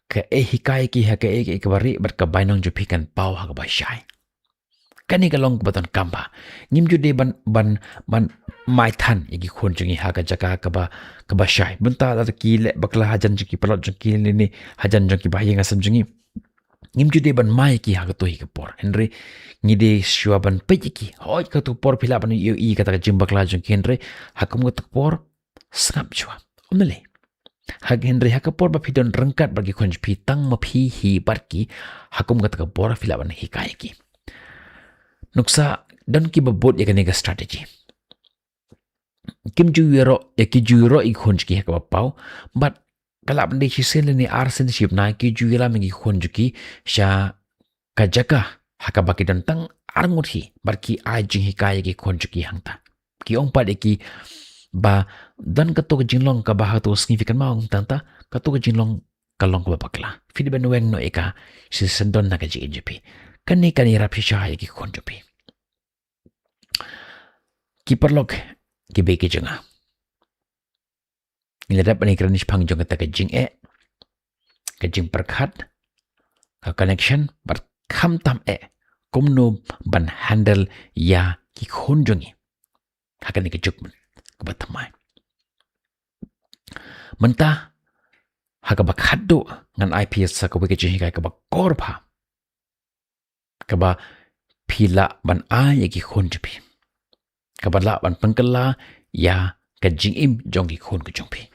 ke hikai ki hake eki kabari but ka bainong ju pikan pau ha ba shai kani ka long baton kamba ngim ju de ban mai than eki khon jungi ha ka jaka ka ba shai bunta da ki le bakla hajan ju ki palot ju ki ni hajan ju ki ba yenga sam jungi ngim ju de ban mai ki ha ka to hi ka por henry ngi de shua ban pe ki hoi ka to por phila ban i ka ta jim bakla ju ki henry hakum ka to por sangap jua omele hag henry hakapor ba pidon rengkat bagi konj pitang mapi hi barki hakum gat ka bora fila ban hikai ki nuksa dan ki babot ya kanega strategy kim juiro ya ki juiro i konj ki hakaba pau but kala bande chi sel ni arsen ship na ki juira mengi konj ki sha kajaka hakaba ki dan tang arngut hi barki ajing hikai ki konj ki hangta ki ong pa de ki ba dan kato jinglong ka baha to significant maung tanta kato jinglong kalong ka bakla fidi ben weng no eka si sendon na ka JP kani rap si sha ki kon jopi ki perlok ki be ki jenga ila dap ni kranish phang jong ka jing ka jing perkhat ka connection bar kham tam komno ban handle ya ki khon jongi hakani ka jukman kebatamai. Mentah hakabak hadu ngan IPS sakabak kejihi kai kabak korpa. Kaba pila ban a yaki khon jupi. Kaba la ban pengkela ya kajing im jongi khon ke jompi.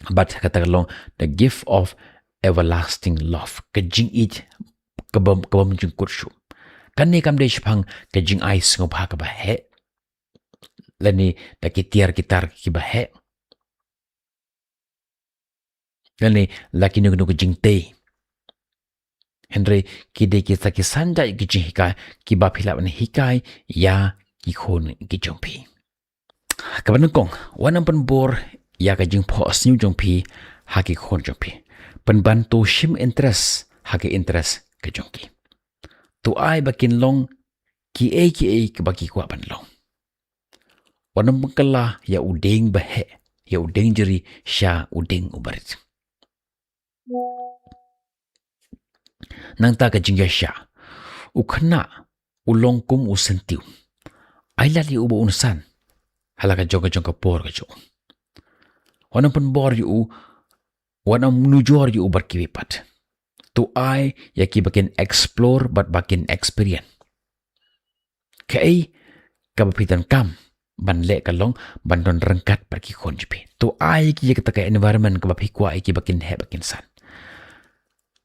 But kata kalong the gift of everlasting love kajing it kabam menjung kursu. Kani kam de shpang kajing ai sngop hakaba he. Lani da kitiar kitar kibahe. Lani laki nung jingte. Henry kide kita kisanda kijing hikai kiba pila wan hikai ya kikhon kijongpi. Kabanukong wanang penbor ya kajing pos new jongpi haki khon jongpi. Penbantu shim interest haki interest kejongki. Tu ai bakin long ki kebaki kwa ban long. Wanang pengkala ya udeng bahe, ya udeng jeri sya udeng ubarit. Nang ta ka jingya sya, ukana ulong kum usentiu. Ay lali ubo unsan, halaka jongka por ka jong. Wanang penbor yu, wanang menujor yu ubar kiwipat. Tu ay ya ki bakin explore but bakin experience. Kai kabapitan kam, ban le kalong ban don rengkat pergi kon jepi to ai ki kata ka environment ka bapi kwa ki bakin he bakin san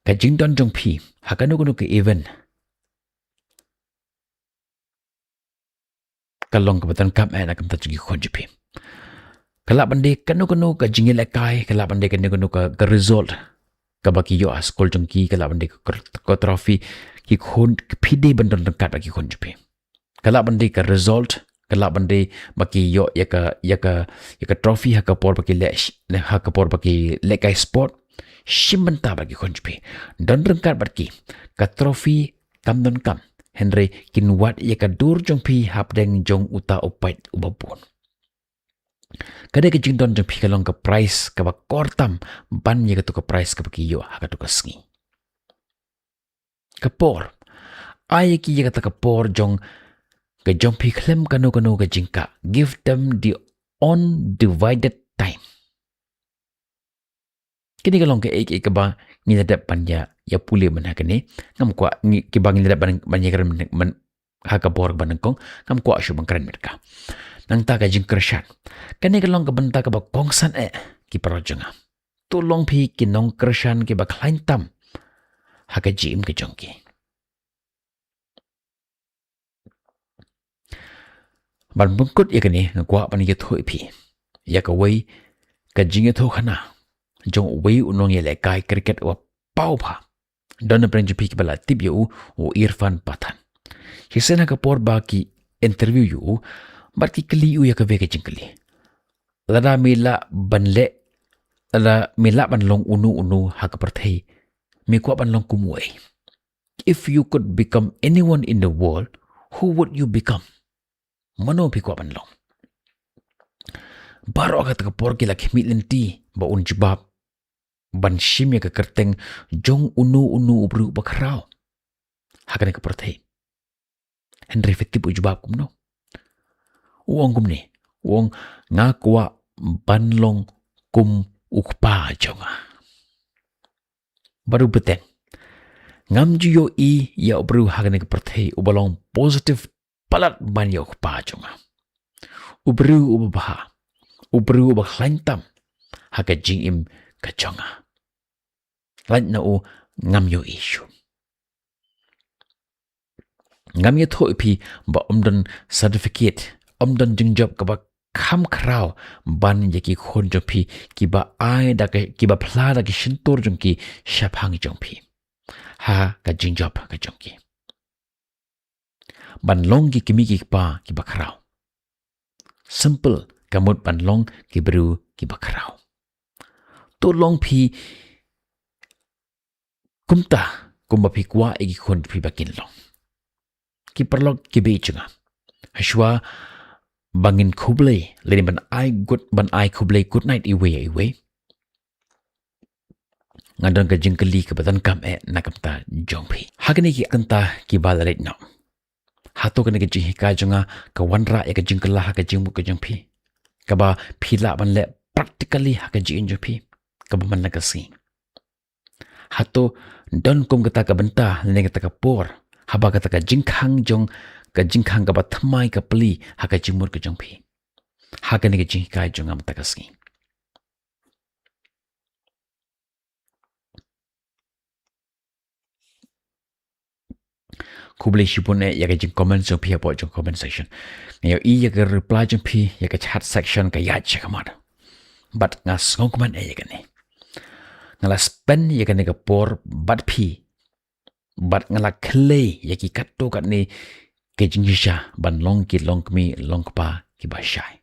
ka jing don jong pi hakanu kunu ke event kalong ka batan kam ana kam ta ji kon jepi kala bande kanu ka jingil kai kala bande kanu ka result ka baki yo askol jong ki kala bande ko trophy ki kon pide ban don rengkat baki kon jepi kala bande ka result kala bande baki yo yaka trophy haka por baki le kai sport shimbanta bagi konjpi dan rengkat baki ka trophy kam don kam henry kinwat yaka dur jong pi hap deng jong uta opait ubapun kada ke jing don jong pi kalong ka price ka ba kortam ban yaka tu ka price ka baki yo haka tu ka sngi ka por ay ki yaka ta ka por jong ka jong pi klem kanu ka jingka give them the undivided time kini kalong ke ek ba ni dadap panja ya pule man hakane ngam kwa ni ke bang ni dadap ban ya kran man haka bor ban kong ngam kwa shu bang kran merka nang ta ka jing krishan kini kalong ka banta ka ba kongsan ki parojanga tolong pi kinong krishan ke ba klain tam haka jim ke jongki ban bungkut ya kani ngwa ban ya thoi pi ya ka wei ka jing ya tho khana jong wei unong yele kai cricket wa pau pha don prenji pik bala tip yu o Irfan Pathan hisena ka por ba ki interview yu bar ki kli yu ya ka ve ka jingkli lada mila banle la mila ban long unu ha ka parthei mi ko ban long kumwei if you could become anyone in the world who would you become mano pi ko ban long baro ka por ki la khmi lenti ba un jibab ban shim ya ka kerteng jong unu ubru bakrao hakane ka perthei henry fitip ujbab kumno uong kumni uong ngakwa banlong kum ukpa jonga baru beteng ngam jiyo ya ubru hakane ka perthei ubalong positive palat ban ya ukpa jonga ubru ubah ubru ubaklantam haka jing im ka jonga lain na o ngam yo issue ngam ye thoi pi ba omdon certificate omdon jing job ka ba kham khrao ban ye ki khon jo pi ki ba ai da ki ba phla da ki shintor jong ki shaphang jong pi ha ka jing job ka jong ki ban long ki kimi ki pa ki ba khrao simple kamut ban long ki bru ki ba khrao to long pi kumta kumba pi kwa egi khon pi bakin long ki perlok ki be chunga hashwa bangin khuble leni ban ai khuble good night iwe ngadon ka jingkali ka badan kam nakamta jongpi hagni ki kanta ki balaret no hato kene ki jihika junga ka wanra ka jingkala ha ka jingmu ka jongpi ka ba phila ban le practically ha ka jingpi ka ba man na ka si hato don kum kata ka benta lene kata ka por haba kata ka jingkhang jong ka jingkhang ka ba thamai ka pli ha ka jingmur ka jongpi ha ka ne ka jingkai jong am ta ka ski kuble shipone ya ka jing comment jong pi apo jong comment section ya ya ka reply jong pi ya ka chat section ka ya che kamad but ngas ngong comment ya ka ne ngala spend ya ka ne ka por but pi but ngala clay ya ki katto kat ni ke jingisha ban long ki long mi long pa ki ba shai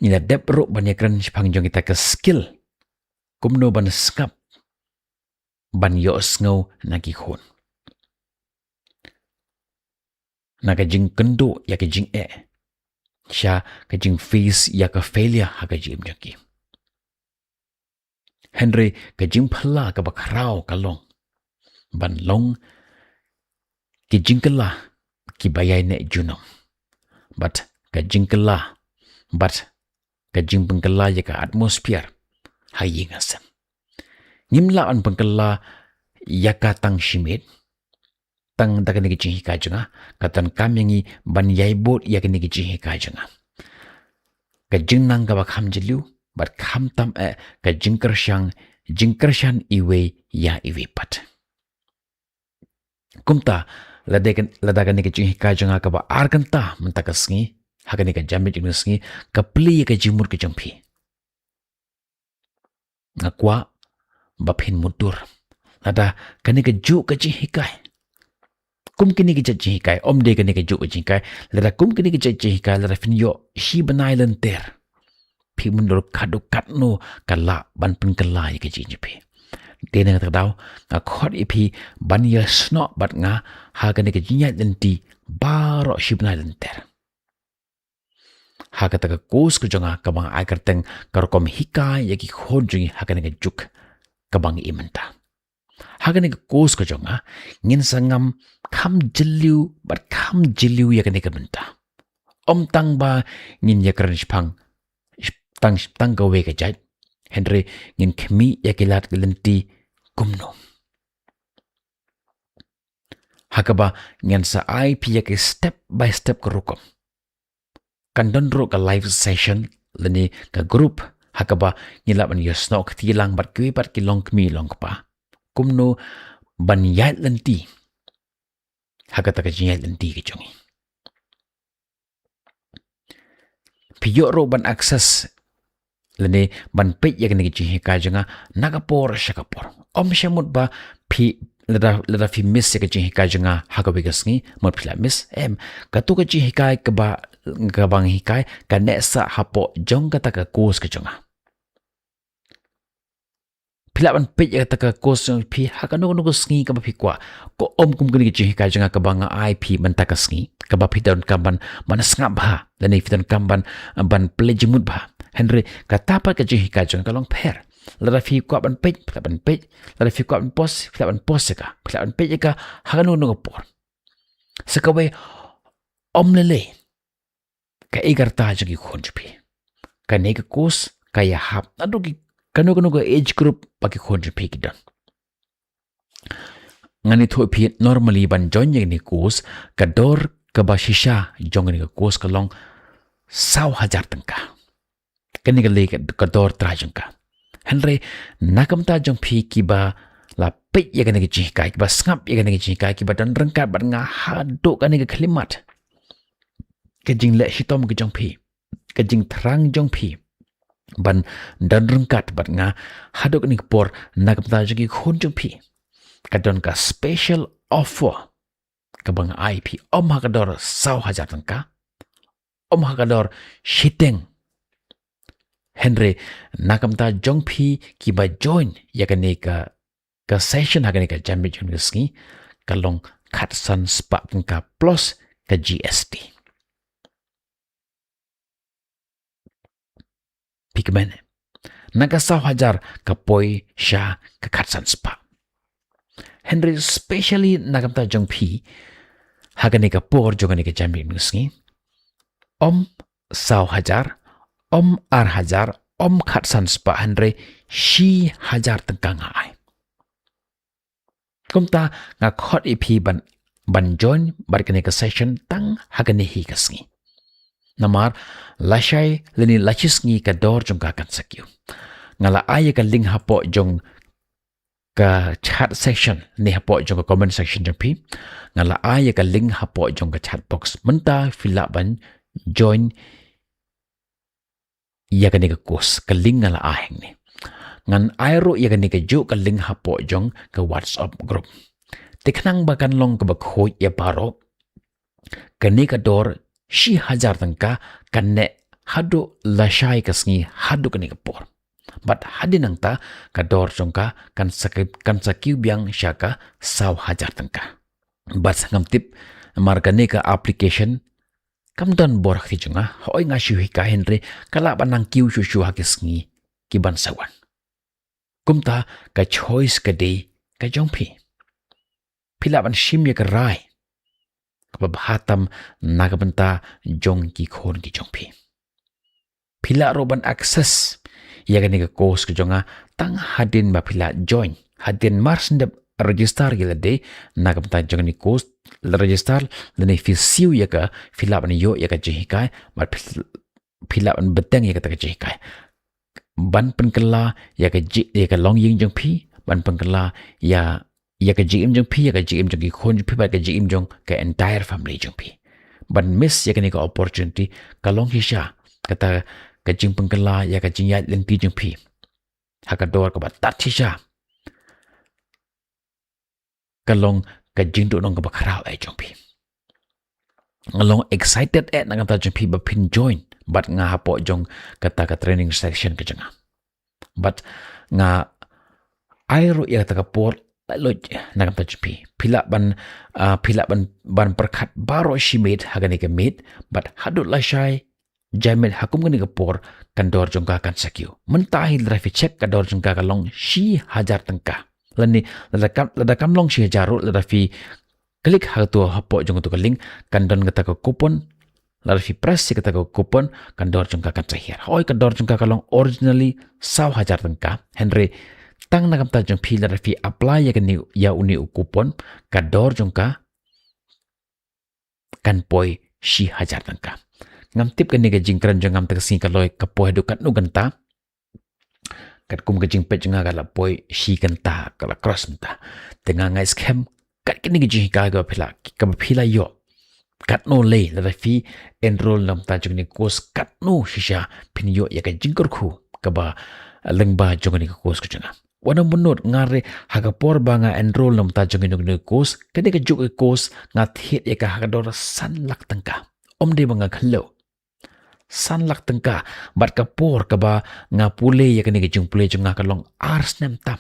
ni la dep ro ban ya kran phang jong kita ka skill kumno ban skap ban yo sngo na ki khon na ka jing kendo ya ka jing sha ka jing face ya ka failure ha ka jim jaki Henry ka jing phla ka ba khrao ka long ban long ki jing kala ki bayai ne junom but ka jing kala but ka jing pengkala ya ka atmosphere ha yingasam nimla an pengkala ya ka tang shimit tang da kani ki hikai junga katan kam yangi ban yai bot ya kani ki hikai junga ka jing nang ka ba kham jilu bat kham tam ka jingkar shan iwe ya iwe pat kumta lada kani ki hikai junga ka ba arkanta mentakasngi hakani ka jamit jungasngi ka pli ka jimur ki jampi ngakwa baphin mutur lada kani ka ju ka hikai kum kini ki jaji hikai om de kini ki ju ka hikai lada kum kini ki jaji hikai lada fin yo shi banai lenter pi mundur kadu katno kala ban pun kala ki jaji pi de na ta daw nga khot ipi ban ya sno bat nga ha kini ki jinya lenti baro shi banai lenter ha ka ta ka kos ku jonga ka bang ai karteng kar kom hikai ya ki khon jungi ha kini ki juk ka bang imenta hagani ka kos ka jonga ngin sangam kham jiliu bat kham jiliu ya kani ka benta om tang ba ngin ya kran tang ka we ka jai henry ngin khmi ya kilat lenti kumno hakaba ngin sa ip ya ke step by step ka rukom kandon ro ka live session lani ka group hakaba ngila ban yosno ka tilang bat kwi bat ki long kmi long pa kumno ban yai lenti hakata ka jinyai lenti ke jongi piyo ro ban akses lene ban pe ya kene ki ka janga nagapor shakapor om shamut ba pi lada fi miss ya ki ka janga hakabe gasngi mot phila miss ka tu ka ka ka bang hikai ka nesa hapo jong ka ta ka kos ka jonga pilaban pe ya taka kosong pi hakano no sngi ka kwa ko om kum kini chi ka janga ka banga ip man taka sngi ka ba piton kamban man snga ba dan if don kamban ban plejimut ba henry ka tapa ka chi ka janga ka long per la fi kwa ban pe la fi kwa ban pos ka pilaban pe ka hakano no por sakawe om lele ka igarta jagi khonjpi ka ne ka kos ka ya hap adu ki kano ko age group paki khonje phiki don ngani tho phi normally ban join ni course ka dor ka ba shisha jong ni course ka long 10,000 tangka kani ka le ka dor trajang ka henry nakamta jong phi ki ba la pe ya kani ki kai ki ba ngap ya kani ki kai ki ba dan rangka ba nga ha do kani ka khlimat ka jing le hitom ki jong phi ka jing thrang jong phi ban dan rengkat bat nga hadok ni por nakamta jagi khon jong phi kadon ka special offer ka bang ip om hakador 100,000 tangka om hakador shiteng henry nakamta jong phi ki ba join ya kani ka session hakani ka jambi jong ski kalong khatsan spa tangka plus ka gst Pigmen. Naga 100,000 kapoi sha ka khatsan spa. Henry specially nagamta jong phi hagani ka por jogani ka jambi nusngi. Om 100,000 om 1,000 om khatsan spa Henry shi 1,000 tengkang ai. Kumta nga khot ip ban join barkani ka session tang hagani hi kasngi. Namar lashai leni lachisngi ka dor jong ka kan sakyu ngala aya ka link hapo jong ka chat section ni hapo jong ka comment section jong pi ngala aya ka link hapo jong ka chat box menta fill up ban join ya ka ni ka course ka link ngala aheng ni ngan airo ya ka ni ka ju ka link hapo jong ka whatsapp group tiknang bakan long ka bakhoi ya paro ka ni ka dor shi 1,000 tangka kanne hadu lashai kasngi hadu kani kapor but hadinang ta kador jongka kan sakiu biang syaka 100,000 tangka but sangam tip margane ka application kam don borak ti jonga hoi nga shui ka henry kala banang kiu shu hakisngi kiban sawan kumta ka choice ka day ka jongpi pilaban shim ya ka rai kabahatam nagabanta jong ki khon ki jongpi pila roban access ya gani ka course ka jonga tang hadin ba pila join hadin marsendep register gila de nagam ta jong ni course register lene fi siu ya ka fill up ni yo ya ka jihikai but fill up an beteng ya ka ta jihikai ban penkela ya ka long ying jong pi ban penkela ya ka jim jong pi ya ka jim jong ki khon pi ba ka jim jong ka entire family jong pi ban miss ya ka ni ka opportunity ka long hisha kata ka jing penkela ya ka jing ya len pi jong pi ha ka dor ka ba tat hisha ka long ka jing do nong ka ba kharau ai jong pi along excited at nang ta jong pi ba pin join but nga hapo jong kata ka training section ka janga but nga airo ya ta ka por lo nang ta jong pi pila ban perkhat baro shimit hagani ka mit but hadut la shai jamet hakum gani ka por kandor jong ka kan sakyu mentahi drive check kador jong ka long shi hajar tangka lani lada kam long shi hajaru lada fi klik hatu hapo jong tu ka link kandon kata ka coupon lada fi press kata ka coupon kandor jong ka kan sahir hoi kandor jong ka long originally 1,000 tangka henry tang nakam ta jong pi lada fi apply ya kani ya uni coupon kador jong ka kan poi shi hajar tangka ngam tip kani ka jingkran jong ngam ta sing ka loi ka poi du kat nu ganta kat kum ka jing pet nga la poi shi ganta kala cross mta tenga ngai scam kat kini ka jing ka phila yo kat no le la fi enroll nam ta jong ni course kat no shisha pin yo ya ka jingkor khu ka ba lengba jong ni course ka janga wana munot ngare haga por banga enroll nam ta jong ni course kani ka juk course nga thit ya ka haga dor san lak tangka omde banga khlo san lak tangka bat ka por ka ba nga pule ya kani ka jung pule jong nga ka long ars nem tam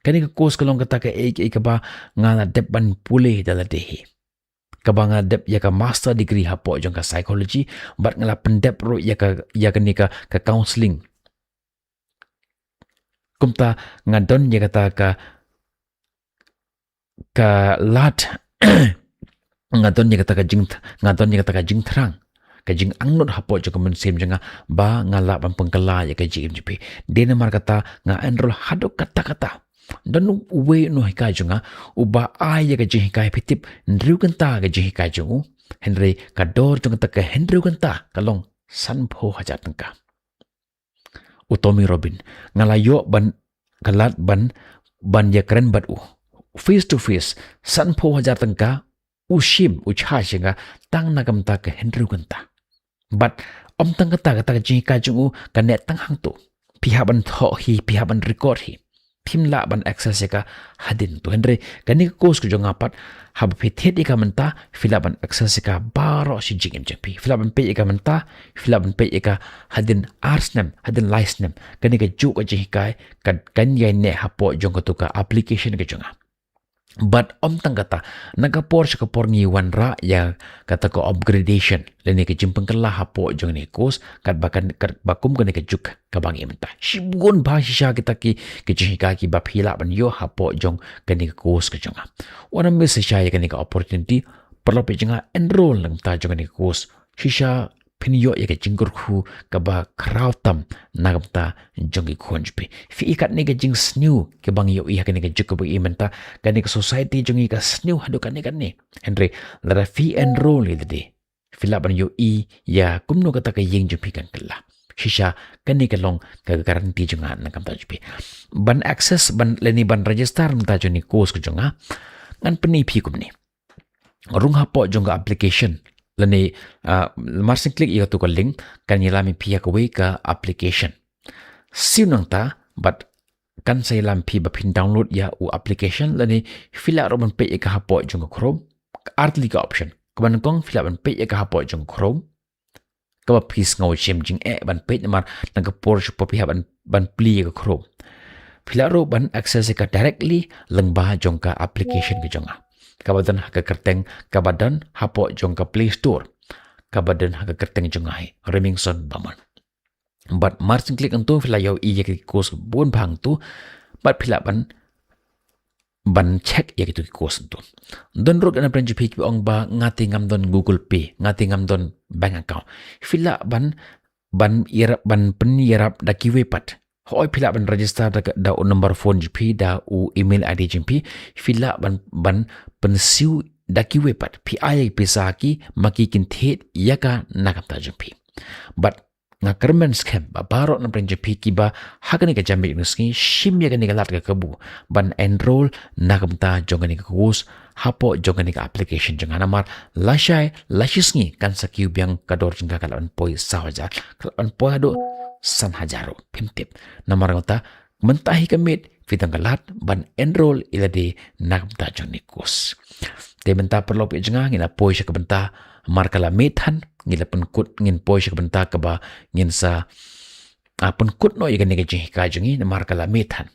kani ka course ka long ka ta ka ka ba nga na dep ban pule dala dehi ka ba nga dep ya ka master degree hapo jong ka psychology bat ngala pendep ro ya kani ka counseling kumta nga don ya kata ka lat nga don ya kata ka jing thrang ka jing angnot hapo jong men sim janga ba nga la ban pengkala ya ka jim jipi denmark kata nga enroll hadok kata dan we no hika jonga uba ai ya ka jing hika pitip ndru kanta ka jing hika jongu henry ka dor jong ta ka henry kanta kalong san pho hajar tangka utomi robin ngalayo ban kalat ban ya keren bat face to face san pho hajar tangka ushim ucha shinga tang nagam ta ka henry kanta but om tang kata jing ka jungu ka net tang hang tu pihaban tho hi pihaban record hi phimla ban access ka hadin tu henry kani course ku jonga pat hab pithet ka manta filaban access ka baro si jingem jp filaban pe ka manta filaban pe ka hadin arsnem hadin license kani ka ju ka jikai kan yai ne hapo jonga tu ka application ka jonga but om tang kata nagapor sa kapor ni wanra ya kata ko upgradation leni ka jimpeng kala hapo jong ni course kat bakum ka juk ka bang imta shibun ba shisha kita ki jika ki ba phila ban yo hapo jong kani course ka jonga wana miss shisha ya kani ka opportunity perlo pe jonga enroll lang ta jong ni course shisha pinyo ya ka jingkur khu ka ba krautam nagamta jongi khonjpi fi ikat ni ka jing snew ke bang yo iya ka ni ka juk ba imenta ka ni ka society jongi ka snew hadu ka ni henry lara fi enroll idi fila ban yo ya kumno kata ka ying jupi kan kala shisha kani ka long ka garanti jonga nagamta jupi ban access ban leni ban register mta joni course ko jonga ngan peni phi kumni rung hapo jonga application lani marsing klik iya tu ka link kan yalami pia ka way ka application sinang ta but kan saya lam pi ba pin download ya u application lani fila roman pe ka hapo jong chrome artli ka option kaban kong fila ban pe ka hapo jong chrome ka ba pis ngau chem jing ban pe mar nang ka por shu popi ban pli ka chrome fila ro ban access ka directly lang ba jong ka application ka jonga kabadan haka kerteng kabadan hapo jong ka play store kabadan haka kerteng jong ai remingson baman but marching click antu fila yo iya ki course bon bang tu but fila ban check ya ki course tu don rod na prenji phi ong ba ngati ngam don google pay ngati ngam don bank account fila ban irap ban pen irap da ki wepat Hoi pila ban register da u number phone JP da u email ID JP pila ban pensiu da ki wepat PI pisa ki makikin thet yaka nakamta JP but nga kermen scam ba barok na pren JP ki ba hakani ka jambi nuski shim ya gani galat ka kabu ban enroll nakamta jongani ka course hapo jongani ka application jangan amar lashai lashisngi kan sakiu biang kador jengka kalan poi sahaja kalan poi ado san hajaro pimtip namar ngota mentahi kamit fitang galat ban enroll ilade nakamta jongani course te benta perlu pi jenga ngina poi sya benta markala methan ngila penkut ngin poi sya benta ka ba ngin sa penkut no yagan ni ka jengi markala methan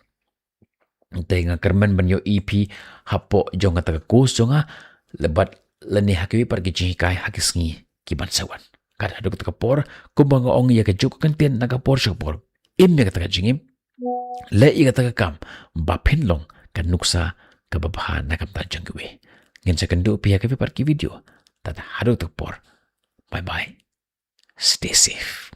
te nga kermen ban yo EP hapo jonga ta course jonga lebat leni hakwi par gi jengi kai hakisngi ki ban sawan kada duk ta por kumbang ong ya ka juk kan ten naga por sya por im ya ka jengi le i ka kam ba phin long kan nuksa ka babha nakam ta jangwe ngin sa kan du pihak par ki video tada hadu tak por bye bye stay safe